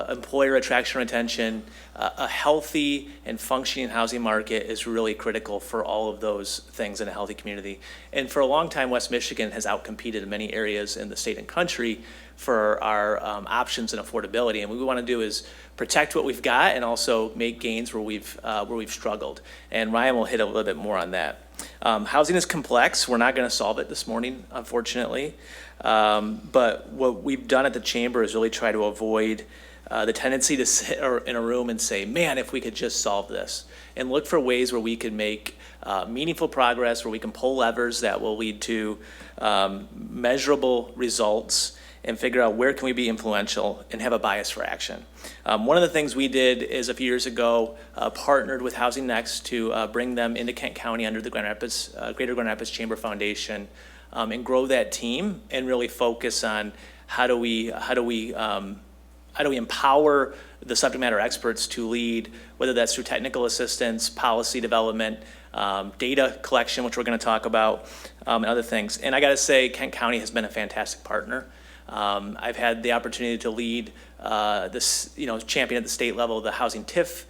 employer attraction and retention, a healthy and functioning housing market is really critical for all of those things in a healthy community. And for a long time, West Michigan has outcompeted in many areas in the state and country for our options and affordability. And what we want to do is protect what we've got and also make gains where we've struggled. And Ryan will hit a little bit more on that. Housing is complex. We're not going to solve it this morning, unfortunately. But what we've done at the Chamber is really try to avoid the tendency to sit in a room and say, man, if we could just solve this, and look for ways where we can make meaningful progress, where we can pull levers that will lead to measurable results, and figure out where can we be influential and have a bias for action. One of the things we did is a few years ago partnered with Housing Next to bring them into Kent County under the Greater Grand Rapids Chamber Foundation and grow that team and really focus on how do we empower the subject matter experts to lead, whether that's through technical assistance, policy development, data collection, which we're going to talk about, and other things. And I got to say, Kent County has been a fantastic partner. I've had the opportunity to lead champion at the state level the housing TIF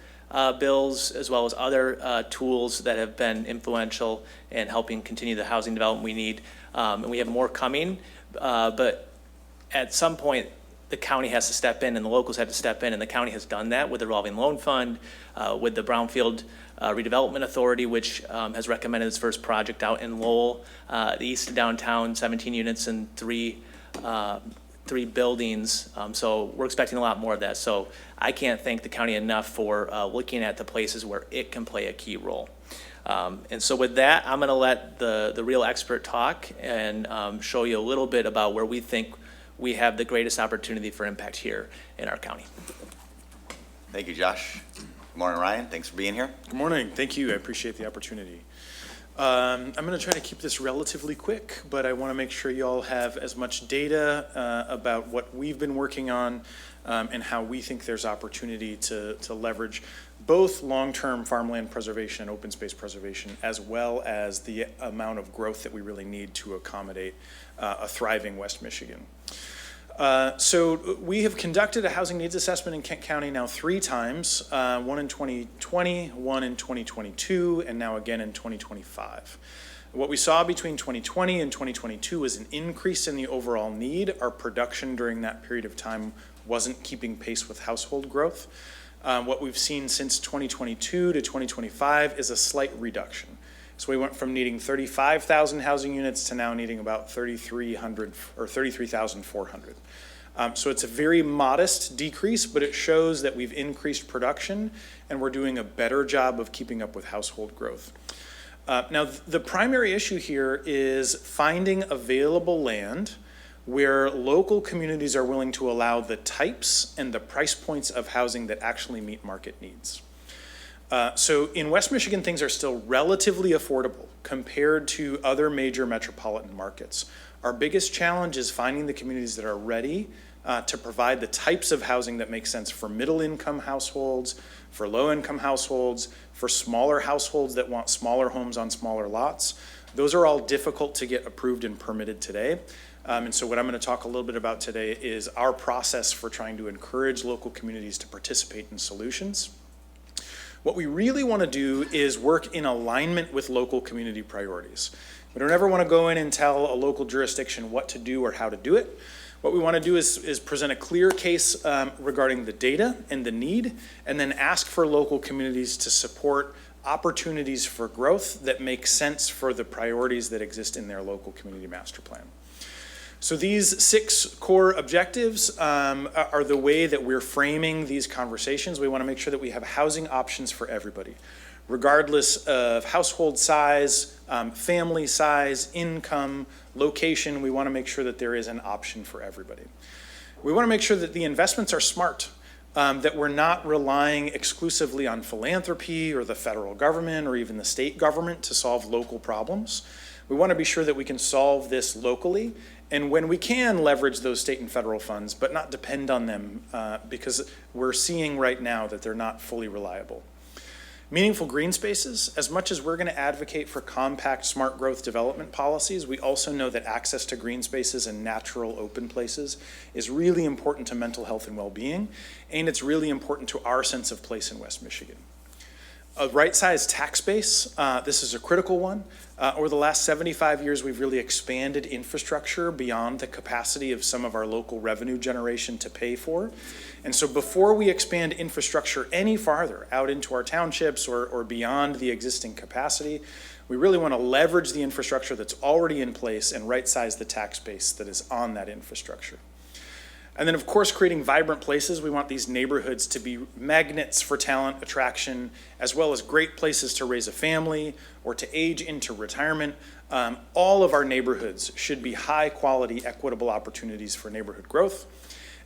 bills, as well as other tools that have been influential in helping continue the housing development we need. And we have more coming, but at some point, the county has to step in and the locals have to step in, and the county has done that with the revolving loan fund, with the Brownfield Redevelopment Authority, which has recommended its first project out in Lowell, the east of downtown, 17 units and three buildings. So we're expecting a lot more of that. So I can't thank the county enough for looking at the places where it can play a key role. And so with that, I'm going to let the real expert talk and show you a little bit about where we think we have the greatest opportunity for impact here in our county. Thank you, Josh. Good morning, Ryan. Thanks for being here. Good morning. Thank you. I appreciate the opportunity. I'm going to try to keep this relatively quick, but I want to make sure you all have as much data about what we've been working on and how we think there's opportunity to leverage both long-term farmland preservation and open space preservation, as well as the amount of growth that we really need to accommodate a thriving West Michigan. So we have conducted a housing needs assessment in Kent County now 3 times, one in 2020, one in 2022, and now again in 2025. What we saw between 2020 and 2022 was an increase in the overall need. Our production during that period of time wasn't keeping pace with household growth. What we've seen since 2022 to 2025 is a slight reduction. So we went from needing 35,000 housing units to now needing about 3,300 or 33,400. So it's a very modest decrease, but it shows that we've increased production and we're doing a better job of keeping up with household growth. Now, the primary issue here is finding available land where local communities are willing to allow the types and the price points of housing that actually meet market needs. So in West Michigan, things are still relatively affordable compared to other major metropolitan markets. Our biggest challenge is finding the communities that are ready to provide the types of housing that make sense for middle-income households, for low-income households, for smaller households that want smaller homes on smaller lots. Those are all difficult to get approved and permitted today. And so what I'm going to talk a little bit about today is our process for trying to encourage local communities to participate in solutions. What we really want to do is work in alignment with local community priorities. We don't ever want to go in and tell a local jurisdiction what to do or how to do it. What we want to do is present a clear case regarding the data and the need, and then ask for local communities to support opportunities for growth that make sense for the priorities that exist in their local community master plan. So these 6 core objectives are the way that we're framing these conversations. We want to make sure that we have housing options for everybody, regardless of household size, family size, income, location. We want to make sure that there is an option for everybody. We want to make sure that the investments are smart, that we're not relying exclusively on philanthropy or the federal government or even the state government to solve local problems. We want to be sure that we can solve this locally, and when we can, leverage those state and federal funds, but not depend on them because we're seeing right now that they're not fully reliable. Meaningful green spaces, as much as we're going to advocate for compact, smart growth development policies, we also know that access to green spaces and natural open places is really important to mental health and well-being, and it's really important to our sense of place in West Michigan. A right-sized tax base, this is a critical one. Over the last 75 years, we've really expanded infrastructure beyond the capacity of some of our local revenue generation to pay for. And so before we expand infrastructure any farther out into our townships or beyond the existing capacity, we really want to leverage the infrastructure that's already in place and right-size the tax base that is on that infrastructure. And then, of course, creating vibrant places. We want these neighborhoods to be magnets for talent attraction, as well as great places to raise a family or to age into retirement. All of our neighborhoods should be high-quality, equitable opportunities for neighborhood growth.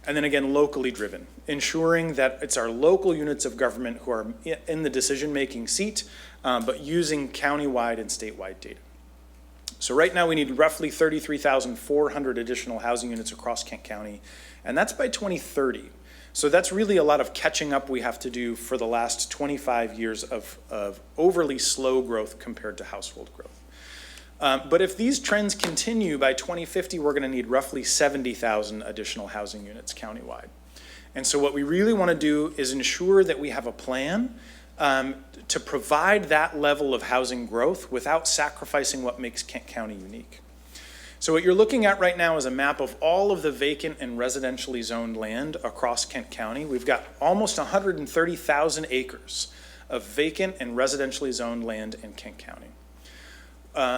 And then again, locally driven, ensuring that it's our local units of government who are in the decision-making seat, but using countywide and statewide data. So right now we need roughly 33,400 additional housing units across Kent County, and that's by 2030. So that's really a lot of catching up we have to do for the last 25 years of overly slow growth compared to household growth. But if these trends continue, by 2050, we're going to need roughly 70,000 additional housing units countywide. And so what we really want to do is ensure that we have a plan to provide that level of housing growth without sacrificing what makes Kent County unique. So what you're looking at right now is a map of all of the vacant and residentially zoned land across Kent County. We've got almost 130,000 acres of vacant and residentially zoned land in Kent County.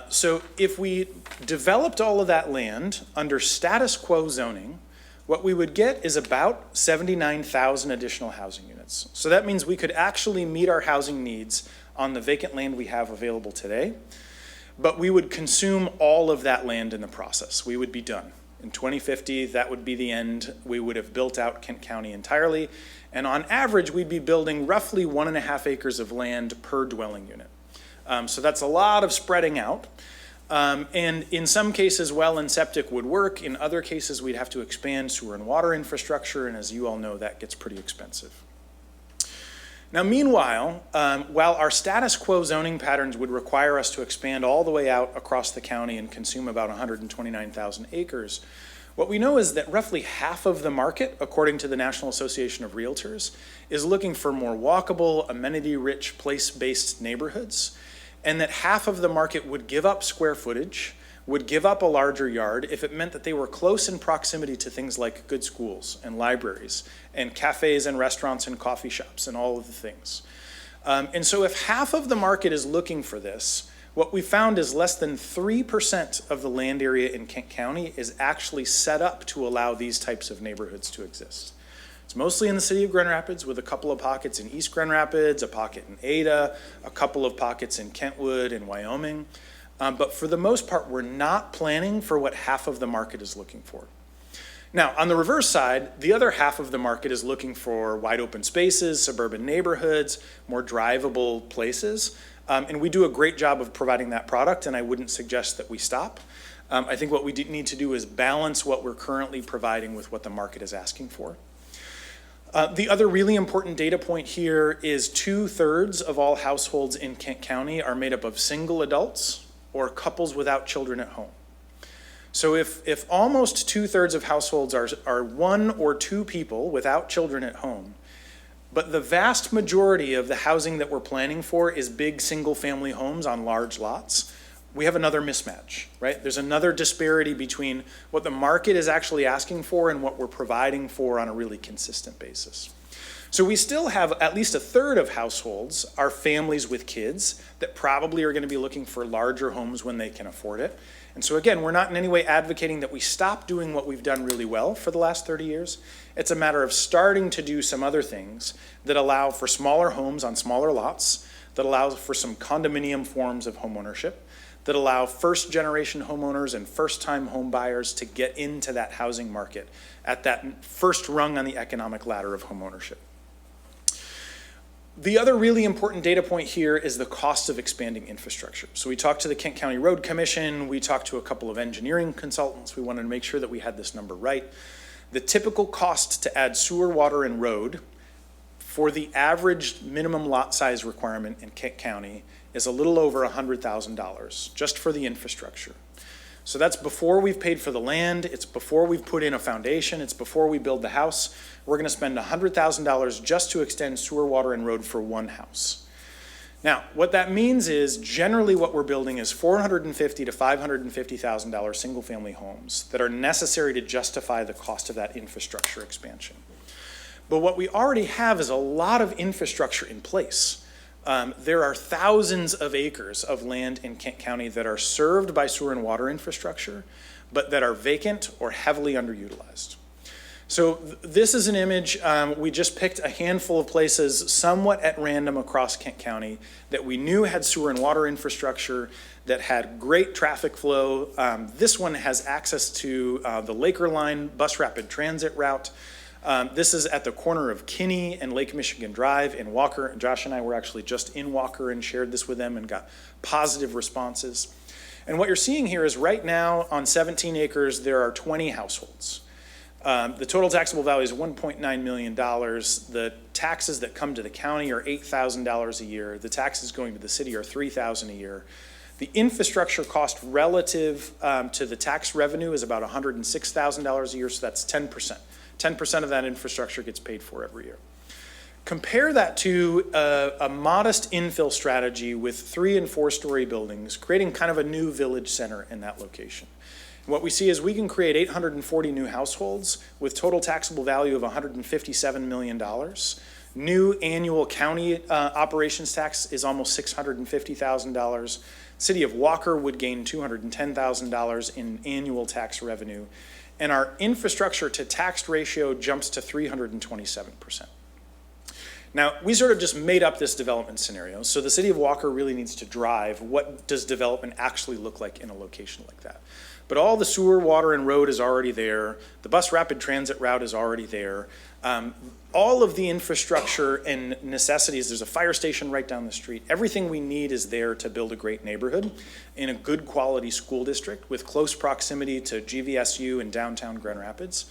So if we developed all of that land under status quo zoning, what we would get is about 79,000 additional housing units. So that means we could actually meet our housing needs on the vacant land we have available today, but we would consume all of that land in the process. We would be done. In 2050, that would be the end. We would have built out Kent County entirely, and on average, we'd be building roughly 1.5 acres of land per dwelling unit. So that's a lot of spreading out. And in some cases, well and septic would work. In other cases, we'd have to expand sewer and water infrastructure, and as you all know, that gets pretty expensive. Now, meanwhile, while our status quo zoning patterns would require us to expand all the way out across the county and consume about 129,000 acres, what we know is that roughly half of the market, according to the National Association of Realtors, is looking for more walkable, amenity-rich, place-based neighborhoods, and that half of the market would give up square footage, would give up a larger yard if it meant that they were close in proximity to things like good schools and libraries and cafes and restaurants and coffee shops and all of the things. And so if half of the market is looking for this, what we found is less than 3% of the land area in Kent County is actually set up to allow these types of neighborhoods to exist. It's mostly in the city of Grand Rapids, with a couple of pockets in East Grand Rapids, a pocket in Ada, a couple of pockets in Kentwood and Wyoming. But for the most part, we're not planning for what half of the market is looking for. Now, on the reverse side, the other half of the market is looking for wide open spaces, suburban neighborhoods, more drivable places. And we do a great job of providing that product, and I wouldn't suggest that we stop. I think what we need to do is balance what we're currently providing with what the market is asking for. The other really important data point here is 2/3 of all households in Kent County are made up of single adults or couples without children at home. So if almost 2/3 of households are one or two people without children at home, but the vast majority of the housing that we're planning for is big single-family homes on large lots, we have another mismatch, right? There's another disparity between what the market is actually asking for and what we're providing for on a really consistent basis. So we still have at least 1/3 of households are families with kids that probably are going to be looking for larger homes when they can afford it. And so again, we're not in any way advocating that we stop doing what we've done really well for the last 30 years. It's a matter of starting to do some other things that allow for smaller homes on smaller lots, that allow for some condominium forms of homeownership, that allow first-generation homeowners and first-time home buyers to get into that housing market at that first rung on the economic ladder of homeownership. The other really important data point here is the cost of expanding infrastructure. So we talked to the Kent County Road Commission, we talked to a couple of engineering consultants, we wanted to make sure that we had this number right. The typical cost to add sewer, water, and road for the average minimum lot size requirement in Kent County is a little over $100,000 just for the infrastructure. So that's before we've paid for the land, it's before we've put in a foundation, it's before we build the house. We're gonna spend $100,000 just to extend sewer, water, and road for one house. Now, what that means is generally what we're building is $450,000 to $550,000 single-family homes that are necessary to justify the cost of that infrastructure expansion. But what we already have is a lot of infrastructure in place. There are thousands of acres of land in Kent County that are served by sewer and water infrastructure, but that are vacant or heavily underutilized. So this is an image, we just picked a handful of places somewhat at random across Kent County that we knew had sewer and water infrastructure, that had great traffic flow. This one has access to the Laker Line bus rapid transit route. This is at the corner of Kinney and Lake Michigan Drive in Walker. Josh and I were actually just in Walker and shared this with them and got positive responses. And what you're seeing here is right now on 17 acres, there are 20 households. The total taxable value is $1.9 million. The taxes that come to the county are $8,000 a year. The taxes going to the city are $3,000 a year. The infrastructure cost relative to the tax revenue is about $106,000 a year, so that's 10%. 10% of that infrastructure gets paid for every year. Compare that to a modest infill strategy with 3- and 4-story buildings, creating kind of a new village center in that location. And what we see is we can create 840 new households with total taxable value of $157 million. New annual county operations tax is almost $650,000. City of Walker would gain $210,000 in annual tax revenue. And our infrastructure to taxed ratio jumps to 327%. Now, we sort of just made up this development scenario. So the city of Walker really needs to drive what does development actually look like in a location like that. But all the sewer, water, and road is already there. The bus rapid transit route is already there. All of the infrastructure and necessities, there's a fire station right down the street. Everything we need is there to build a great neighborhood in a good quality school district with close proximity to GVSU and downtown Grand Rapids.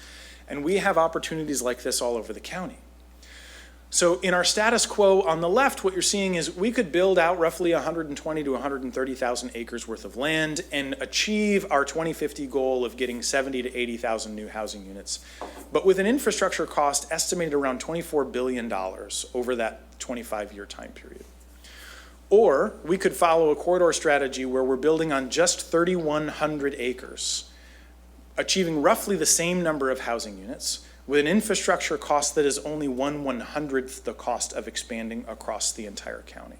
And we have opportunities like this all over the county. So in our status quo on the left, what you're seeing is we could build out roughly 120 to 130,000 acres worth of land and achieve our 2050 goal of getting 70 to 80,000 new housing units. But with an infrastructure cost estimated around $24 billion over that 25-year time period. Or we could follow a corridor strategy where we're building on just 3,100 acres, achieving roughly the same number of housing units, with an infrastructure cost that is only 1/100th the cost of expanding across the entire county.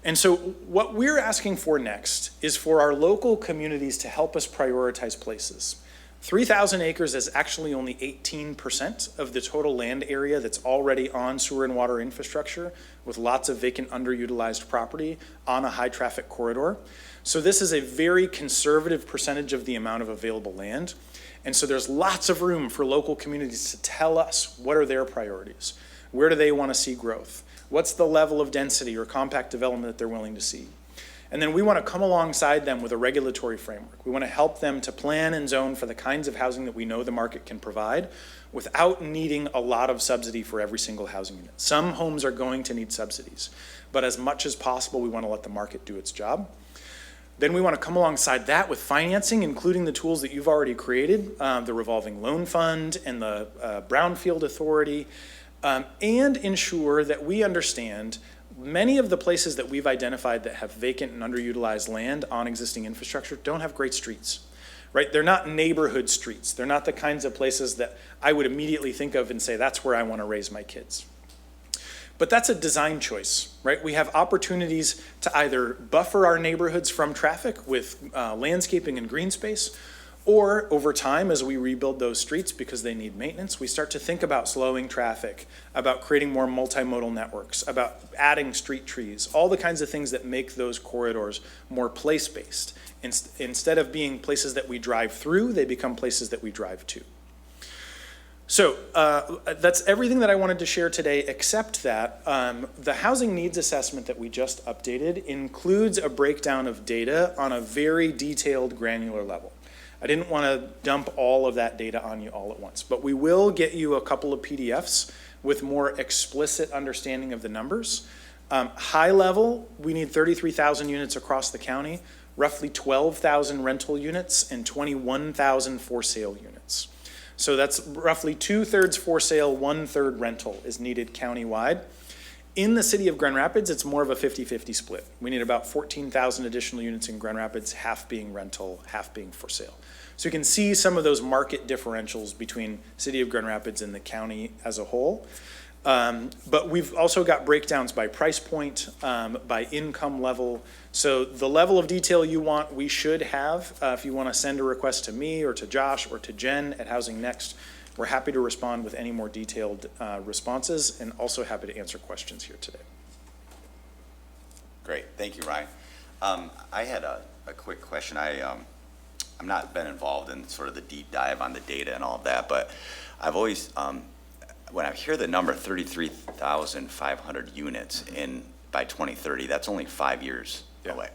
And so what we're asking for next is for our local communities to help us prioritize places. 3,000 acres is actually only 18% of the total land area that's already on sewer and water infrastructure, with lots of vacant underutilized property on a high traffic corridor. So this is a very conservative percentage of the amount of available land. And so there's lots of room for local communities to tell us what are their priorities. Where do they want to see growth? What's the level of density or compact development that they're willing to see? And then we want to come alongside them with a regulatory framework. We want to help them to plan and zone for the kinds of housing that we know the market can provide without needing a lot of subsidy for every single housing unit. Some homes are going to need subsidies, but as much as possible, we want to let the market do its job. Then we want to come alongside that with financing, including the tools that you've already created, the revolving loan fund and the brownfield authority, and ensure that we understand many of the places that we've identified that have vacant and underutilized land on existing infrastructure don't have great streets, right? They're not neighborhood streets. They're not the kinds of places that I would immediately think of and say, that's where I want to raise my kids. But that's a design choice, right? We have opportunities to either buffer our neighborhoods from traffic with landscaping and green space, or over time, as we rebuild those streets because they need maintenance, we start to think about slowing traffic, about creating more multimodal networks, about adding street trees, all the kinds of things that make those corridors more place-based. Instead of being places that we drive through, they become places that we drive to. So that's everything that I wanted to share today, except that the housing needs assessment that we just updated includes a breakdown of data on a very detailed, granular level. I didn't want to dump all of that data on you all at once, but we will get you a couple of PDFs with more explicit understanding of the numbers. High level, we need 33,000 units across the county, roughly 12,000 rental units, and 21,000 for sale units. So that's roughly 2/3 for sale, 1/3 rental is needed countywide. In the city of Grand Rapids, it's more of a 50-50 split. We need about 14,000 additional units in Grand Rapids, half being rental, half being for sale. So you can see some of those market differentials between city of Grand Rapids and the county as a whole. But we've also got breakdowns by price point, by income level. So the level of detail you want, we should have. If you want to send a request to me or to Josh or to Jen at Housing Next, we're happy to respond with any more detailed responses, and also happy to answer questions here today. Great, thank you, Ryan. I had a quick question. I'm not been involved in sort of the deep dive on the data and all of that, but I've always, when I hear the number 33,500 units by 2030, that's only 5 years away.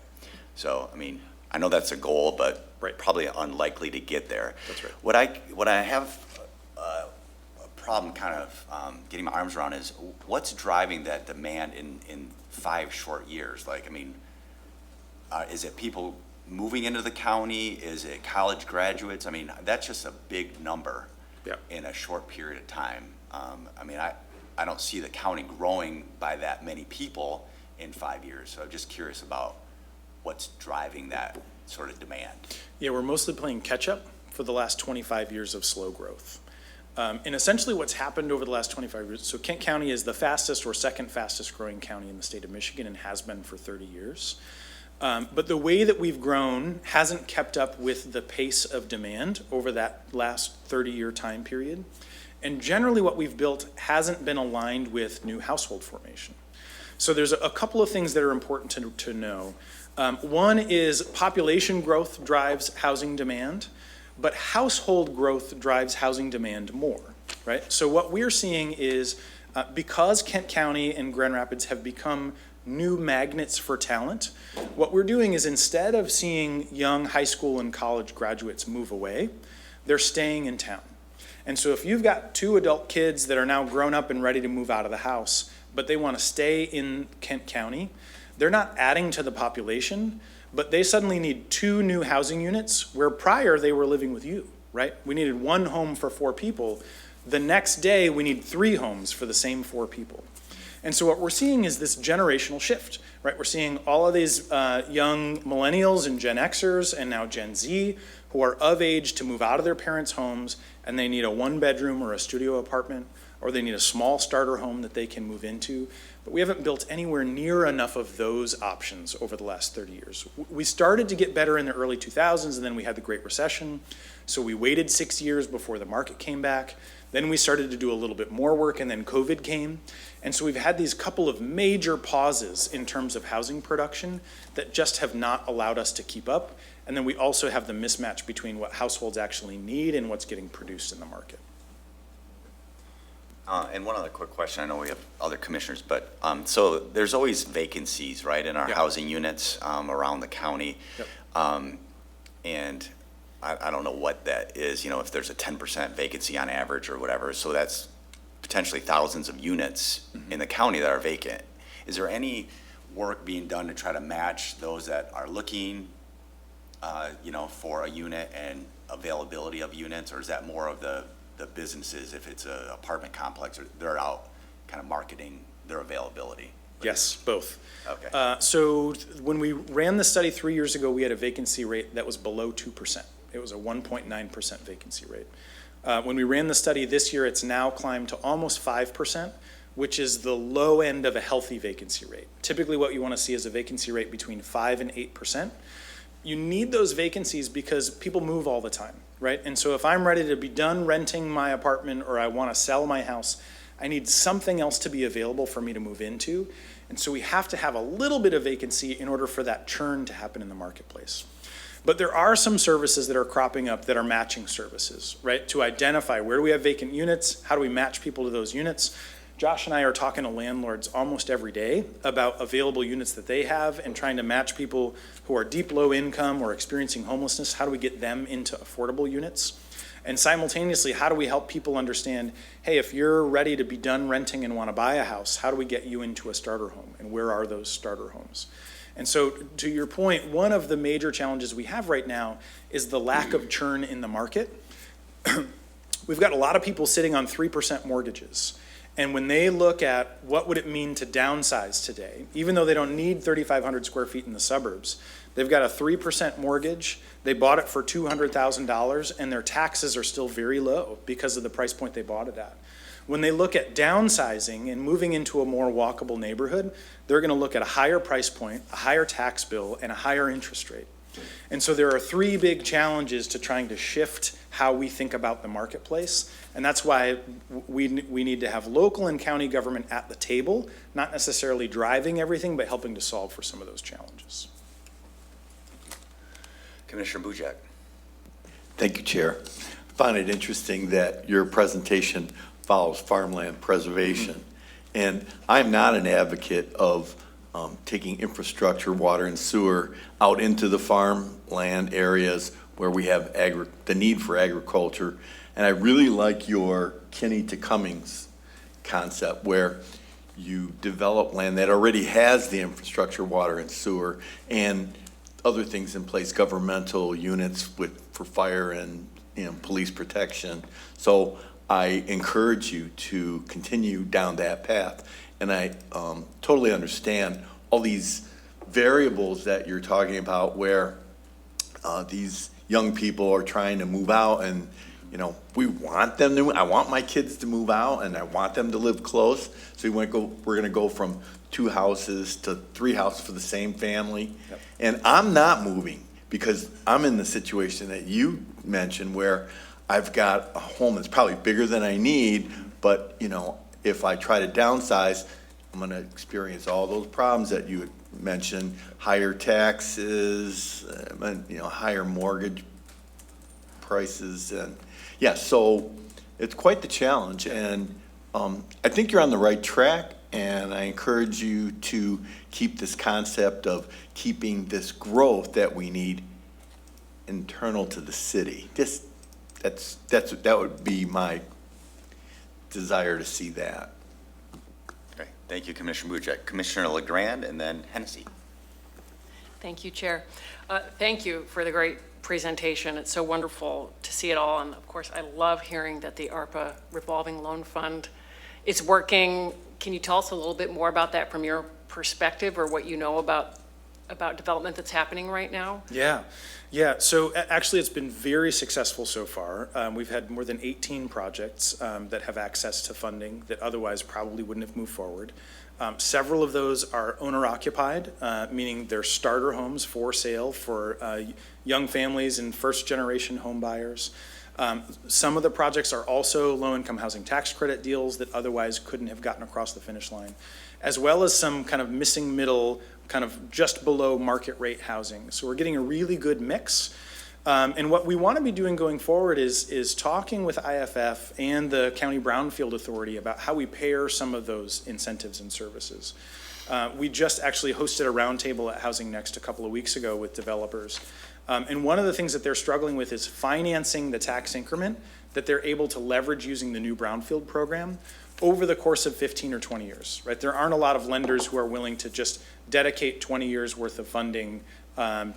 So, I mean, I know that's a goal, but probably unlikely to get there. That's right. What I have a problem kind of getting my arms around is what's driving that demand in 5 short years? Like, I mean, is it people moving into the county? Is it college graduates? I mean, that's just a big number in a short period of time. I mean, I don't see the county growing by that many people in 5 years. So I'm just curious about what's driving that sort of demand. Yeah, we're mostly playing catch up for the last 25 years of slow growth. And essentially what's happened over the last 25 years, so Kent County is the fastest or second fastest growing county in the state of Michigan and has been for 30 years. But the way that we've grown hasn't kept up with the pace of demand over that last 30-year time period. And generally what we've built hasn't been aligned with new household formation. So there's a couple of things that are important to know. One is population growth drives housing demand, but household growth drives housing demand more, right? So what we're seeing is because Kent County and Grand Rapids have become new magnets for talent, what we're doing is instead of seeing young high school and college graduates move away, they're staying in town. And so if you've got 2 adult kids that are now grown up and ready to move out of the house, but they want to stay in Kent County, they're not adding to the population, but they suddenly need 2 new housing units where prior they were living with you, right? We needed 1 home for 4 people. The next day we need 3 homes for the same 4 people. And so what we're seeing is this generational shift, right? We're seeing all of these young millennials and Gen Xers and now Gen Z who are of age to move out of their parents' homes, and they need a 1-bedroom or a studio apartment. or they need a small starter home that they can move into. But we haven't built anywhere near enough of those options over the last 30 years. We started to get better in the early 2000s, and then we had the Great Recession. So we waited 6 years before the market came back. Then we started to do a little bit more work, and then COVID came. And so we've had these couple of major pauses in terms of housing production that just have not allowed us to keep up. And then we also have the mismatch between what households actually need and what's getting produced in the market. And one other quick question, I know we have other commissioners, but, so there's always vacancies, right, in our Yep. housing units, around the county. Yep. And I don't know what that is, you know, if there's a 10% vacancy on average or whatever, so that's potentially thousands of units in the county that are vacant. Is there any work being done to try to match those that are looking, you know, for a unit and availability of units, or is that more of the businesses, if it's an apartment complex, or they're out kind of marketing their availability? Yes, both. Okay. So when we ran the study 3 years ago, we had a vacancy rate that was below 2%. It was a 1.9% vacancy rate. When we ran the study this year, it's now climbed to almost 5%, which is the low end of a healthy vacancy rate. Typically what you want to see is a vacancy rate between 5 and 8%. You need those vacancies because people move all the time, right? And so if I'm ready to be done renting my apartment or I want to sell my house, I need something else to be available for me to move into. And so we have to have a little bit of vacancy in order for that churn to happen in the marketplace. But there are some services that are cropping up that are matching services, right? To identify where do we have vacant units, how do we match people to those units? Josh and I are talking to landlords almost every day about available units that they have and trying to match people who are deep low income or experiencing homelessness. How do we get them into affordable units? And simultaneously, how do we help people understand, hey, if you're ready to be done renting and want to buy a house, how do we get you into a starter home? And where are those starter homes? And so to your point, one of the major challenges we have right now is the lack of churn in the market. We've got a lot of people sitting on 3% mortgages. And when they look at what would it mean to downsize today, even though they don't need 3,500 square feet in the suburbs, they've got a 3% mortgage, they bought it for $200,000, and their taxes are still very low because of the price point they bought it at. When they look at downsizing and moving into a more walkable neighborhood, they're gonna look at a higher price point, a higher tax bill, and a higher interest rate. And so there are three big challenges to trying to shift how we think about the marketplace. And that's why we need to have local and county government at the table, not necessarily driving everything, but helping to solve for some of those challenges. Commissioner Bujak. Thank you, Chair. I find it interesting that your presentation follows farmland preservation. And I'm not an advocate of taking infrastructure, water and sewer out into the farmland areas where we have the need for agriculture. And I really like your Kinney to Cummings concept where you develop land that already has the infrastructure, water and sewer, and other things in place, governmental units for fire and police protection. So I encourage you to continue down that path. And I totally understand all these variables that you're talking about where these young people are trying to move out and, we want them to, I want my kids to move out and I want them to live close. So we're gonna go from 2 houses to 3 houses for the same family. Yep. And I'm not moving because I'm in the situation that you mentioned where I've got a home that's probably bigger than I need, but if I try to downsize, I'm gonna experience all those problems that you had mentioned, higher taxes, higher mortgage prices, and so it's quite the challenge. And I think you're on the right track, and I encourage you to keep this concept of keeping this growth that we need internal to the city. That would be my desire to see that. Okay, thank you, Commissioner Bujak. Commissioner LeGrand and then Hennessy. Thank you, Chair. Thank you for the great presentation. It's so wonderful to see it all. And of course, I love hearing that the ARPA revolving loan fund is working. Can you tell us a little bit more about that from your perspective or what you know about about development that's happening right now? Yeah. So actually, it's been very successful so far. We've had more than 18 projects that have access to funding that otherwise probably wouldn't have moved forward. Several of those are owner-occupied, meaning they're starter homes for sale for young families and first-generation home buyers. Some of the projects are also low-income housing tax credit deals that otherwise couldn't have gotten across the finish line, as well as some kind of missing middle, kind of just below market rate housing. So we're getting a really good mix. And what we want to be doing going forward is talking with IFF and the County Brownfield Authority about how we pair some of those incentives and services. We just actually hosted a roundtable at Housing Next a couple of weeks ago with developers. And one of the things that they're struggling with is financing the tax increment that they're able to leverage using the new Brownfield program over the course of 15 or 20 years, right? There aren't a lot of lenders who are willing to just dedicate 20 years worth of funding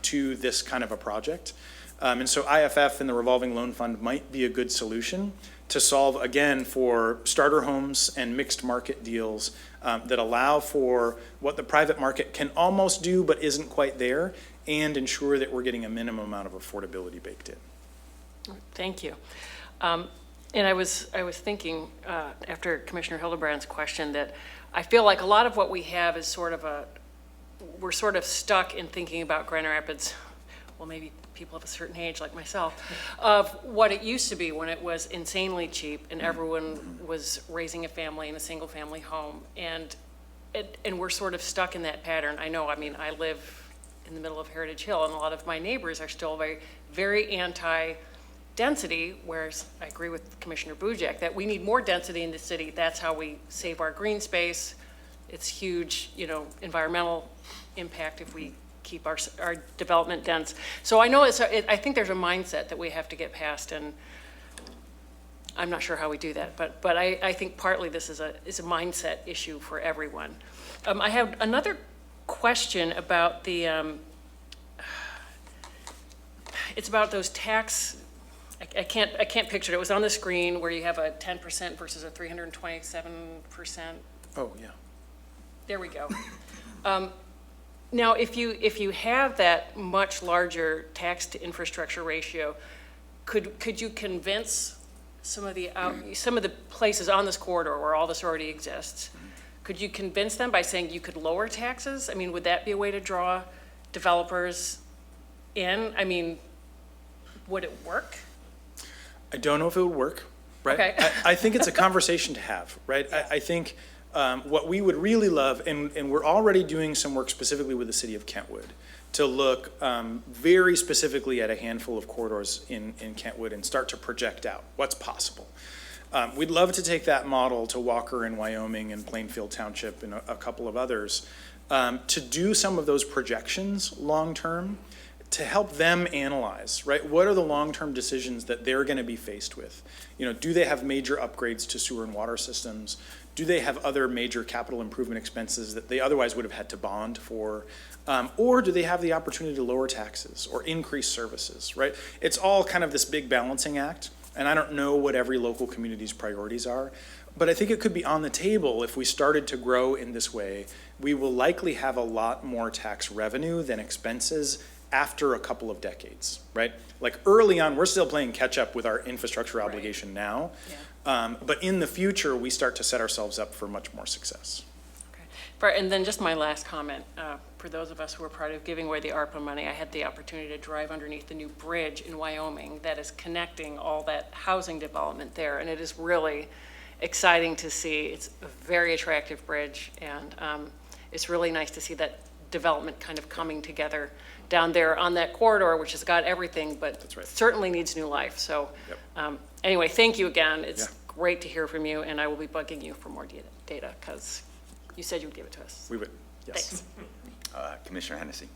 to this kind of a project. And so IFF and the revolving loan fund might be a good solution to solve, again, for starter homes and mixed market deals that allow for what the private market can almost do but isn't quite there, and ensure that we're getting a minimum amount of affordability baked in. Thank you. And I was thinking, after Commissioner Hildebrand's question, that I feel like a lot of what we have is we're sort of stuck in thinking about Grand Rapids, well, maybe people of a certain age like myself, of what it used to be when it was insanely cheap and everyone was raising a family in a single family home. And we're sort of stuck in that pattern. I know, I live in the middle of Heritage Hill, and a lot of my neighbors are still very, very anti-density, whereas I agree with Commissioner Bujek that we need more density in the city. That's how we save our green space. It's huge, environmental impact if we keep our development dense. So I know I think there's a mindset that we have to get past, and I'm not sure how we do that, but I think partly this is a mindset issue for everyone. I have another question about it's about those tax, I can't picture it. It was on the screen where you have a 10% versus a 327%. Oh, yeah. There we go. Now, if you have that much larger tax to infrastructure ratio, could you convince some of the places on this corridor where all this already exists, could you convince them by saying you could lower taxes? Would that be a way to draw developers in? Would it work? I don't know if it would work, right? Okay. I think it's a conversation to have, right? I think what we would really love, and we're already doing some work specifically with the city of Kentwood to look very specifically at a handful of corridors in Kentwood and start to project out what's possible. We'd love to take that model to Walker in Wyoming and Plainfield Township and a couple of others to do some of those projections long-term to help them analyze, right? What are the long-term decisions that they're going to be faced with? Do they have major upgrades to sewer and water systems? Do they have other major capital improvement expenses that they otherwise would have had to bond for? Or do they have the opportunity to lower taxes or increase services, right? It's all kind of this big balancing act, and I don't know what every local community's priorities are, but I think it could be on the table if we started to grow in this way. We will likely have a lot more tax revenue than expenses after a couple of decades, right? Like early on, we're still playing catch up with our infrastructure obligation now. Yeah. But in the future, we start to set ourselves up for much more success. Okay. And then just my last comment, for those of us who are part of giving away the ARPA money, I had the opportunity to drive underneath the new bridge in Wyoming that is connecting all that housing development there. And it is really exciting to see. It's a very attractive bridge, and it's really nice to see that development kind of coming together down there on that corridor, which has got everything, but certainly needs new life. So anyway, thank you again. It's great to hear from you, and I will be bugging you for more data because you said you would give it to us. We would, yes. Thanks. Commissioner Hennessy.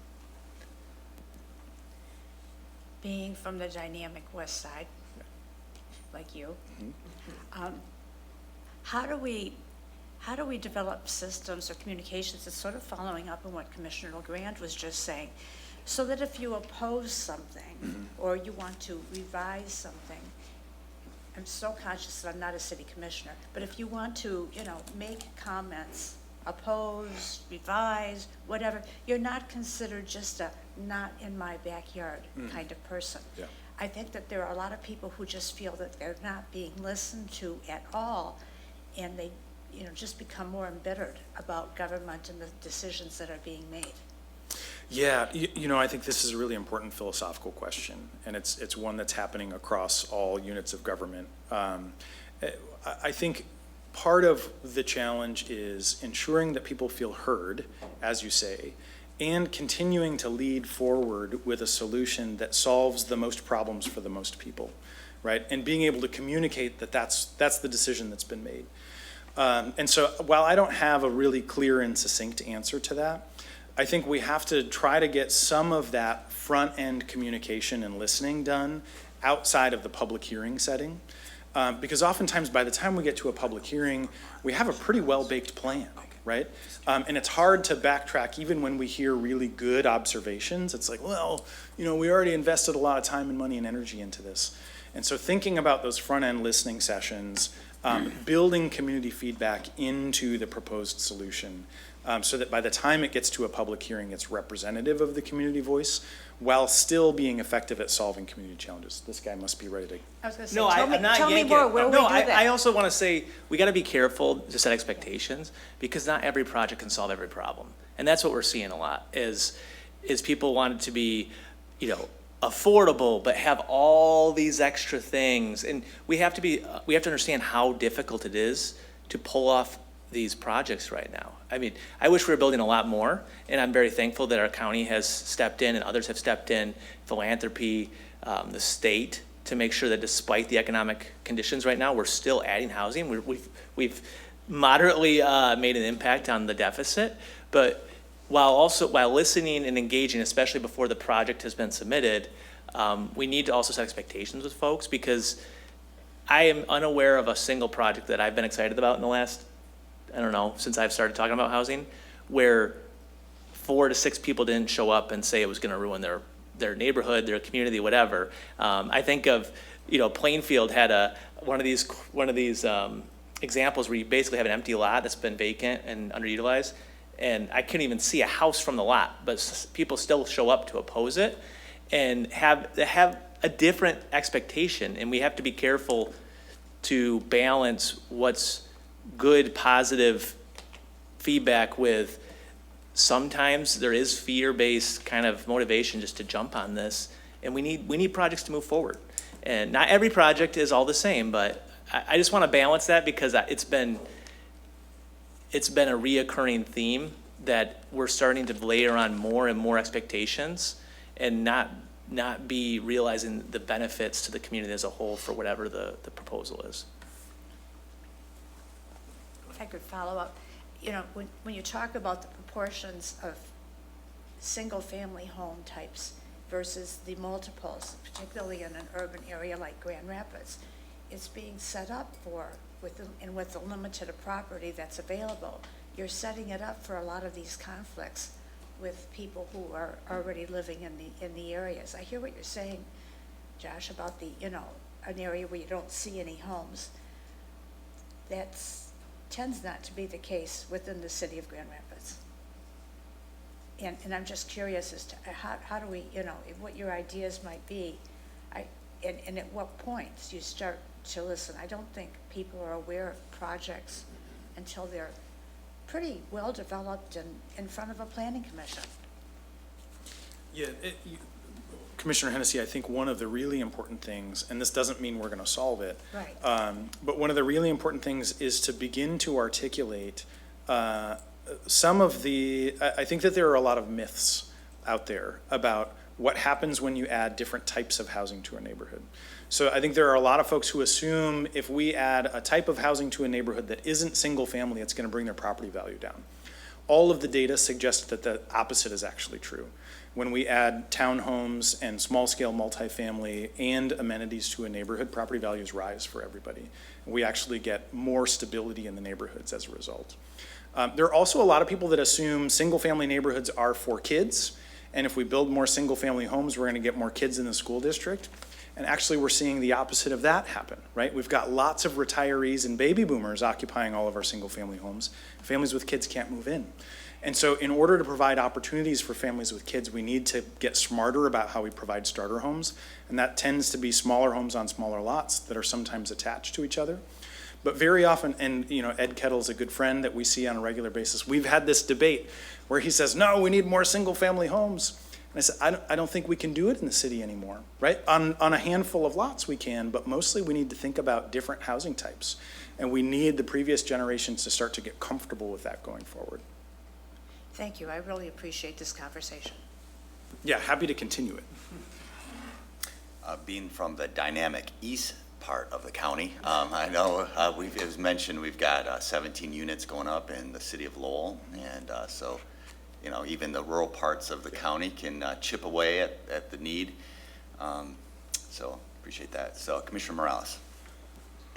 Being from the dynamic west side, like you, how do we develop systems or communications that's sort of following up on what Commissioner LeGrand was just saying, so that if you oppose something or you want to revise something, I'm so conscious that I'm not a city commissioner, but if you want to, make comments oppose, revise, whatever. You're not considered just a not in my backyard kind of person. Yeah. I think that there are a lot of people who just feel that they're not being listened to at all, and they, just become more embittered about government and the decisions that are being made. Yeah, I think this is a really important philosophical question, and it's one that's happening across all units of government. I think part of the challenge is ensuring that people feel heard, as you say, and continuing to lead forward with a solution that solves the most problems for the most people, right? And being able to communicate that that's the decision that's been made. And so while I don't have a really clear and succinct answer to that, I think we have to try to get some of that front-end communication and listening done outside of the public hearing setting. Because oftentimes by the time we get to a public hearing, we have a pretty well-baked plan, right? And it's hard to backtrack even when we hear really good observations. It's like, well, we already invested a lot of time and money and energy into this. And so thinking about those front-end listening sessions, building community feedback into the proposed solution, so that by the time it gets to a public hearing, it's representative of the community voice while still being effective at solving community challenges. This guy must be ready to. I was going to say, No, I'm not tell me yanking more, it. where we No, do that? I also want to say, we got to be careful to set expectations, because not every project can solve every problem. And that's what we're seeing a lot, is people want it to be, affordable, but have all these extra things. And we have to understand how difficult it is to pull off these projects right now. I mean, I wish we were building a lot more, and I'm very thankful that our county has stepped in and others have stepped in, philanthropy, the state, to make sure that despite the economic conditions right now, we're still adding housing. We've moderately made an impact on the deficit, but while listening and engaging, especially before the project has been submitted, we need to also set expectations with folks, because I am unaware of a single project that I've been excited about in the last, since I've started talking about housing, where 4 to 6 people didn't show up and say it was gonna ruin their neighborhood, their community, whatever. I think of, Plainfield had one of these examples where you basically have an empty lot that's been vacant and underutilized, and I couldn't even see a house from the lot, but people still show up to oppose it and have a different expectation, and we have to be careful to balance what's good, positive feedback with sometimes there is fear-based kind of motivation just to jump on this, and we need projects to move forward. And not every project is all the same, but I just want to balance that, because it's been a reoccurring theme that we're starting to layer on more and more expectations and not be realizing the benefits to the community as a whole for whatever the proposal is. If I could follow up, when you talk about the proportions of single-family home types versus the multiples, particularly in an urban area like Grand Rapids, it's being set up with the limited property that's available, you're setting it up for a lot of these conflicts with people who are already living in the areas. I hear what you're saying, Josh, about an area where you don't see any homes. That tends not to be the case within the city of Grand Rapids. And I'm just curious as to how do we, what your ideas might be, and at what points you start to listen. I don't think people are aware of projects until they're pretty well developed and in front of a planning commission. Yeah, Commissioner Hennessy, I think one of the really important things, and this doesn't mean we're going to solve it, right? But one of the really important things is to begin to articulate some of the, I think that there are a lot of myths out there about what happens when you add different types of housing to a neighborhood. So I think there are a lot of folks who assume if we add a type of housing to a neighborhood that isn't single family, it's going to bring their property value down. All of the data suggests that the opposite is actually true. When we add townhomes and small-scale multifamily and amenities to a neighborhood, property values rise for everybody. We actually get more stability in the neighborhoods as a result. There are also a lot of people that assume single-family neighborhoods are for kids, and if we build more single-family homes, we're going to get more kids in the school district. And actually, we're seeing the opposite of that happen, right? We've got lots of retirees and baby boomers occupying all of our single-family homes. Families with kids can't move in. And so in order to provide opportunities for families with kids, we need to get smarter about how we provide starter homes. And that tends to be smaller homes on smaller lots that are sometimes attached to each other. But very often, and Ed Kettle's a good friend that we see on a regular basis, we've had this debate where he says, no, we need more single-family homes. And I said, I don't think we can do it in the city anymore, right? On a handful of lots we can, but mostly we need to think about different housing types. And we need the previous generations to start to get comfortable with that going forward. Thank you. I really appreciate this conversation. Yeah, happy to continue it. Being from the dynamic east part of the county, I know it was mentioned we've got 17 units going up in the city of Lowell. And so even the rural parts of the county can chip away at the need. So appreciate that. So Commissioner Morales.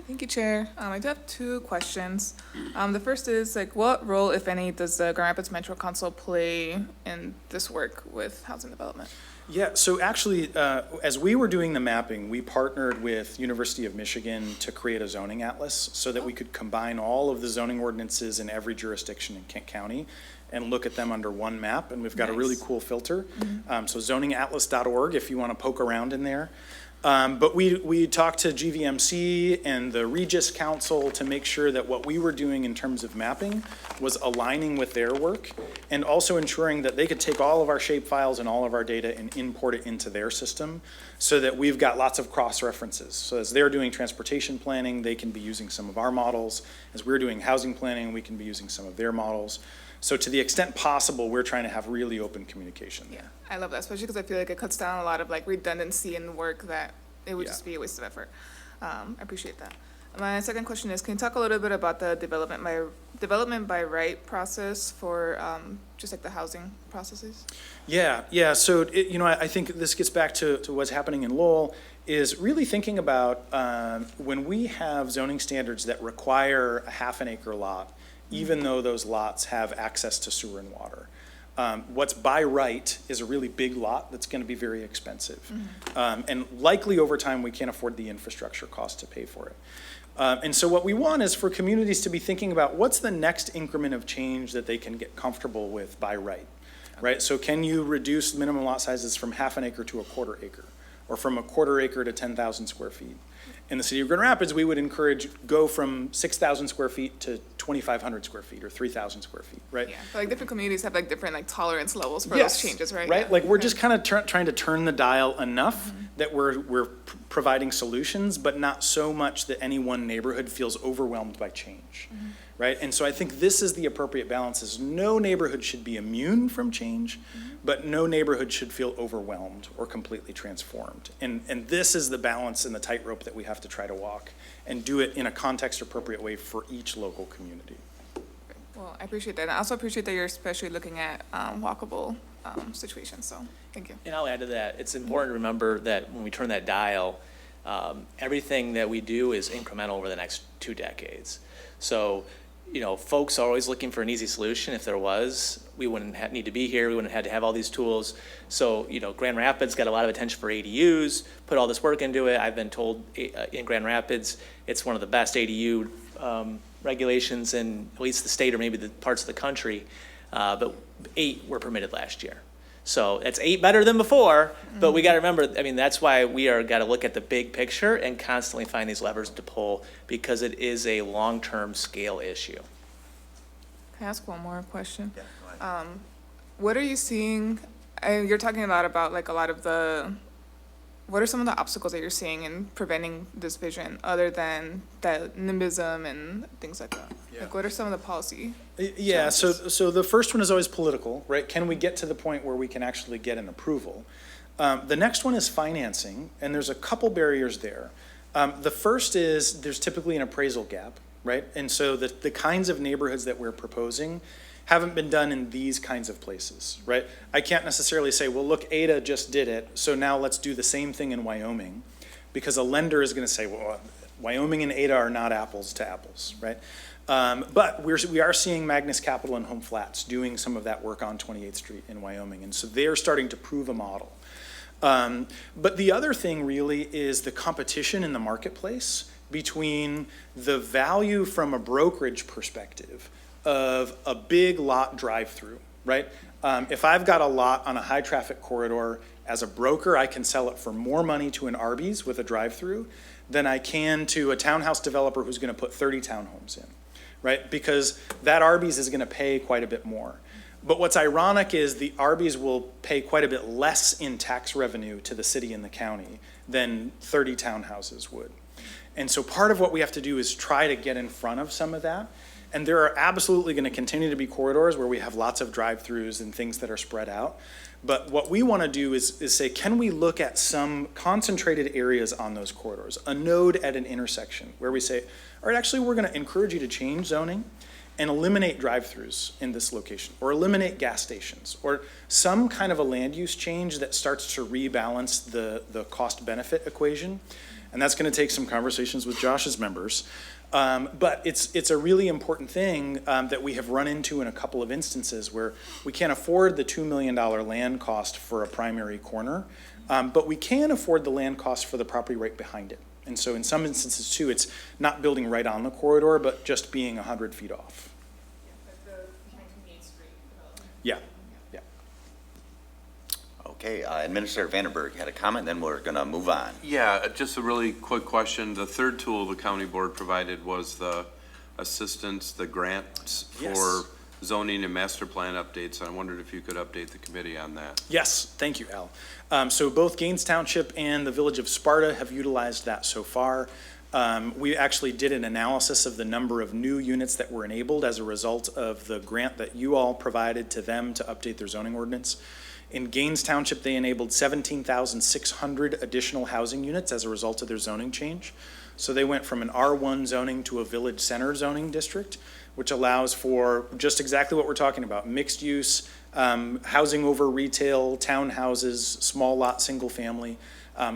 Thank you, Chair. I do have two questions. The first is, what role, if any, does the Grand Rapids Metro Council play in this work with housing development? Yeah, so actually, as we were doing the mapping, we partnered with University of Michigan to create a zoning atlas so that we could combine all of the zoning ordinances in every jurisdiction in Kent County and look at them under one map, and we've got a really cool filter. So zoningatlas.org if you want to poke around in there. But we talked to GVMC and the Regis Council to make sure that what we were doing in terms of mapping was aligning with their work and also ensuring that they could take all of our shape files and all of our data and import it into their system so that we've got lots of cross-references. So as they're doing transportation planning, they can be using some of our models. As we're doing housing planning, we can be using some of their models. So to the extent possible, we're trying to have really open communication there. Yeah, I love that, especially because I feel like it cuts down a lot of redundancy in the work that it would just be a waste of effort. I appreciate that. My second question is, can you talk a little bit about the development by right process for just the housing processes? Yeah. So I think this gets back to what's happening in Lowell is really thinking about when we have zoning standards that require a half an acre lot, even though those lots have access to sewer and water. What's by right is a really big lot that's going to be very expensive. And likely over time, we can't afford the infrastructure cost to pay for it. And so what we want is for communities to be thinking about what's the next increment of change that they can get comfortable with by right, right? So can you reduce minimum lot sizes from half an acre to a quarter acre, or from a quarter acre to 10,000 square feet? In the city of Grand Rapids, we would encourage go from 6,000 square feet to 2,500 square feet or 3,000 square feet, right? Yeah, so different communities have different tolerance levels for those changes, right? Right, Yeah. we're just kind of trying to turn the dial enough that we're providing solutions, but not so much that any one neighborhood feels overwhelmed by change, right? And so I think this is the appropriate balance: is no neighborhood should be immune from change, but no neighborhood should feel overwhelmed or completely transformed. And this is the balance and the tightrope that we have to try to walk and do it in a context-appropriate way for each local community. Well, I appreciate that. And I also appreciate that you're especially looking at walkable situations, so thank you. And I'll add to that, it's important to remember that when we turn that dial, everything that we do is incremental over the next 2 decades. So, folks are always looking for an easy solution. If there was, we wouldn't need to be here. We wouldn't have had to have all these tools. So, Grand Rapids got a lot of attention for ADUs, put all this work into it. I've been told in Grand Rapids, it's one of the best ADU regulations in at least the state or maybe the parts of the country. But 8 were permitted last year. So it's 8 better than before, but we got to remember, that's why we got to look at the big picture and constantly find these levers to pull, because it is a long-term scale issue. Can I ask one more question? Yeah, go ahead. What are you seeing, you're talking about a lot of what are some of the obstacles that you're seeing in preventing this vision other than that NIMBYism and things like that? Yeah. What are some of the policy? Yeah, so the first one is always political, right? Can we get to the point where we can actually get an approval? The next one is financing, and there's a couple barriers there. The first is there's typically an appraisal gap, right? And so the kinds of neighborhoods that we're proposing haven't been done in these kinds of places, right? I can't necessarily say, well, look, Ada just did it, so now let's do the same thing in Wyoming, because a lender is going to say, well, Wyoming and Ada are not apples to apples, right? But we are seeing Magnus Capital and Home Flats doing some of that work on 28th Street in Wyoming, and so they're starting to prove a model. But the other thing really is the competition in the marketplace between the value from a brokerage perspective of a big lot drive-through, right? If I've got a lot on a high-traffic corridor, as a broker, I can sell it for more money to an Arby's with a drive-through than I can to a townhouse developer who's gonna put 30 townhomes in, right? Because that Arby's is gonna pay quite a bit more. But what's ironic is the Arby's will pay quite a bit less in tax revenue to the city and the county than 30 townhouses would. And so part of what we have to do is try to get in front of some of that. And there are absolutely going to continue to be corridors where we have lots of drive-throughs and things that are spread out. But what we want to do is say, can we look at some concentrated areas on those corridors, a node at an intersection where we say, all right, actually, we're going to encourage you to change zoning and eliminate drive-throughs in this location, or eliminate gas stations, or some kind of a land use change that starts to rebalance the cost-benefit equation. And that's going to take some conversations with Josh's members. But it's a really important thing that we have run into in a couple of instances where we can't afford the $2 million land cost for a primary corner, but we can afford the land cost for the property right behind it. And so in some instances too, it's not building right on the corridor, but just being 100 feet off. Yeah, yeah. Okay, Administrator Vandenberg had a comment, then we're gonna move on. Yeah, just a really quick question. The third tool the county board provided was the assistance, the grants for zoning and master plan updates. I wondered if you could update the committee on that. Yes, thank you, Al. So both Gaines Township and the Village of Sparta have utilized that so far. We actually did an analysis of the number of new units that were enabled as a result of the grant that you all provided to them to update their zoning ordinance. In Gaines Township, they enabled 17,600 additional housing units as a result of their zoning change. So they went from an R1 zoning to a village center zoning district, which allows for just exactly what we're talking about, mixed use, housing over retail, townhouses, small lot, single family,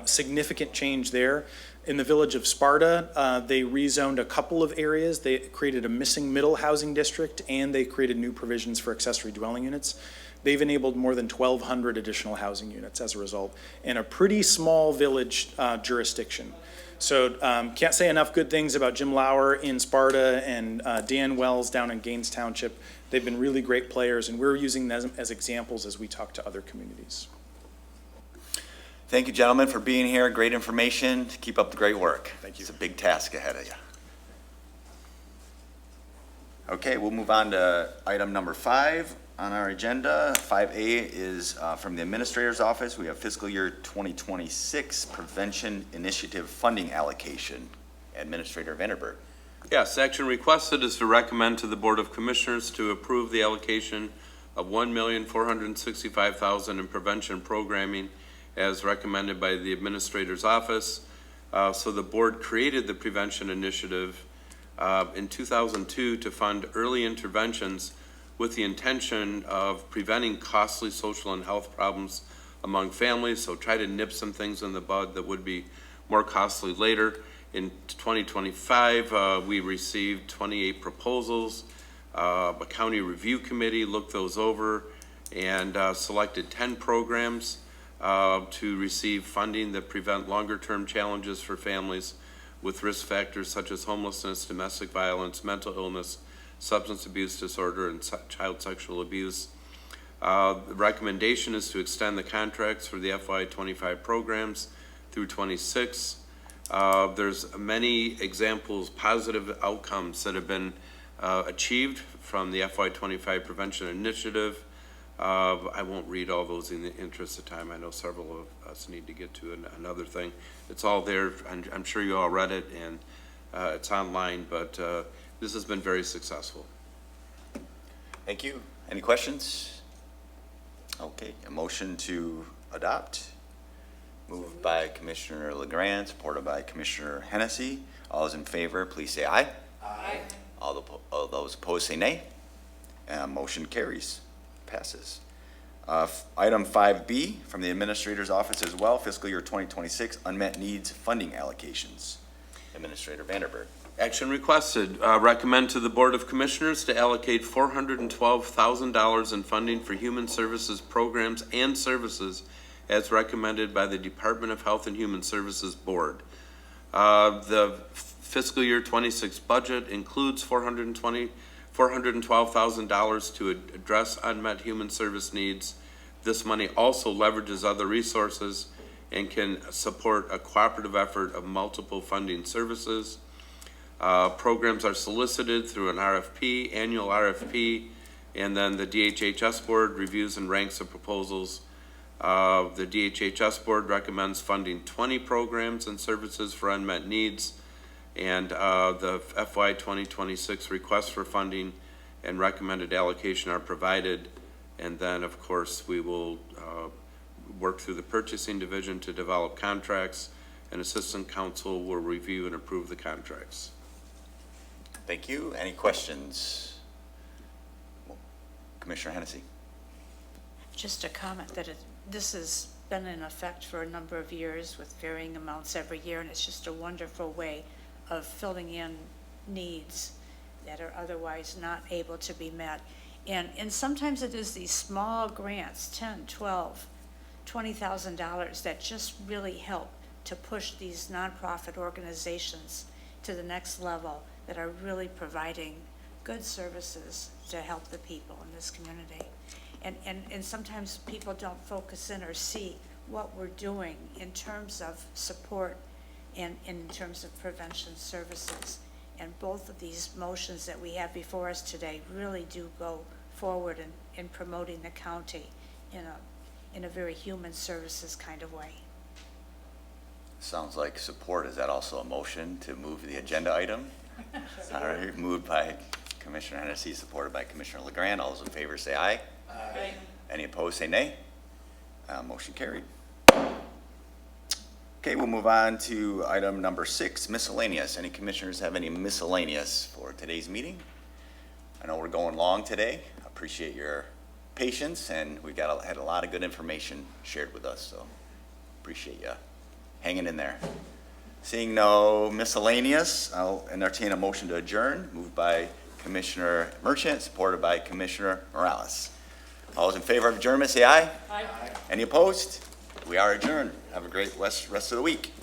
significant change there. In the Village of Sparta, they rezoned a couple of areas. They created a missing middle housing district, and they created new provisions for accessory dwelling units. They've enabled more than 1,200 additional housing units as a result in a pretty small village jurisdiction. So can't say enough good things about Jim Lauer in Sparta and Dan Wells down in Gaines Township. They've been really great players, and we're using them as examples as we talk to other communities. Thank you, gentlemen, for being here. Great information. Keep up the great work. Thank you. It's a big task ahead of you. Okay, we'll move on to item number 5 on our agenda. 5A is from the Administrator's Office. We have fiscal year 2026 Prevention Initiative Funding Allocation. Administrator Vandenberg. Yes, action requested is to recommend to the Board of Commissioners to approve the allocation of $1,465,000 in prevention programming as recommended by the Administrator's Office. So the board created the Prevention Initiative in 2002 to fund early interventions with the intention of preventing costly social and health problems among families. So try to nip some things in the bud that would be more costly later. In 2025, we received 28 proposals. A county review committee looked those over and selected 10 programs to receive funding that prevent longer-term challenges for families with risk factors such as homelessness, domestic violence, mental illness, substance abuse disorder, and child sexual abuse. The recommendation is to extend the contracts for the FY25 programs through 26. There's many examples, positive outcomes that have been achieved from the FY25 Prevention Initiative. I won't read all those in the interest of time. I know several of us need to get to another thing. It's all there. I'm sure you all read it, and it's online, but this has been very successful. Thank you. Any questions? Okay, a motion to adopt. Moved by Commissioner LeGrand, supported by Commissioner Hennessy. All those in favor, please say aye. Aye. All those opposed say nay. Motion carries. Passes. Item 5B from the Administrator's Office as well, fiscal year 2026 unmet needs funding allocations. Administrator Vandenberg. Action requested. Recommend to the Board of Commissioners to allocate $412,000 in funding for human services programs and services as recommended by the Department of Health and Human Services Board. The fiscal year 26 budget includes $412,000 to address unmet human service needs. This money also leverages other resources and can support a cooperative effort of multiple funding services. Programs are solicited through an RFP, annual RFP, and then the DHHS board reviews and ranks the proposals. The DHHS board recommends funding 20 programs and services for unmet needs, and the FY 2026 requests for funding and recommended allocation are provided. And then, of course, we will work through the purchasing division to develop contracts, and assistant counsel will review and approve the contracts. Thank you. Any questions? Commissioner Hennessy. Just a comment that this has been in effect for a number of years with varying amounts every year, and it's just a wonderful way of filling in needs that are otherwise not able to be met. And sometimes it is these small grants, $10, $12, $20,000, that just really help to push these nonprofit organizations to the next level that are really providing good services to help the people in this community. And sometimes people don't focus in or see what we're doing in terms of support and in terms of prevention services. And both of these motions that we have before us today really do go forward in promoting the county in a very human services kind of way. Sounds like support. Is that also a motion to move the agenda item? All right, moved by Commissioner Hennessy, supported by Commissioner LeGrand. All those in favor say aye. Aye. Any opposed say nay. Motion carried. Okay, we'll move on to item number 6, miscellaneous. Any commissioners have any miscellaneous for today's meeting? I know we're going long today. Appreciate your patience, and we had a lot of good information shared with us, so appreciate you hanging in there. Seeing no miscellaneous, I'll entertain a motion to adjourn, moved by Commissioner Merchant, supported by Commissioner Morales. All those in favor of adjournment, say aye. Aye. Any opposed? We are adjourned. Have a great rest of the week.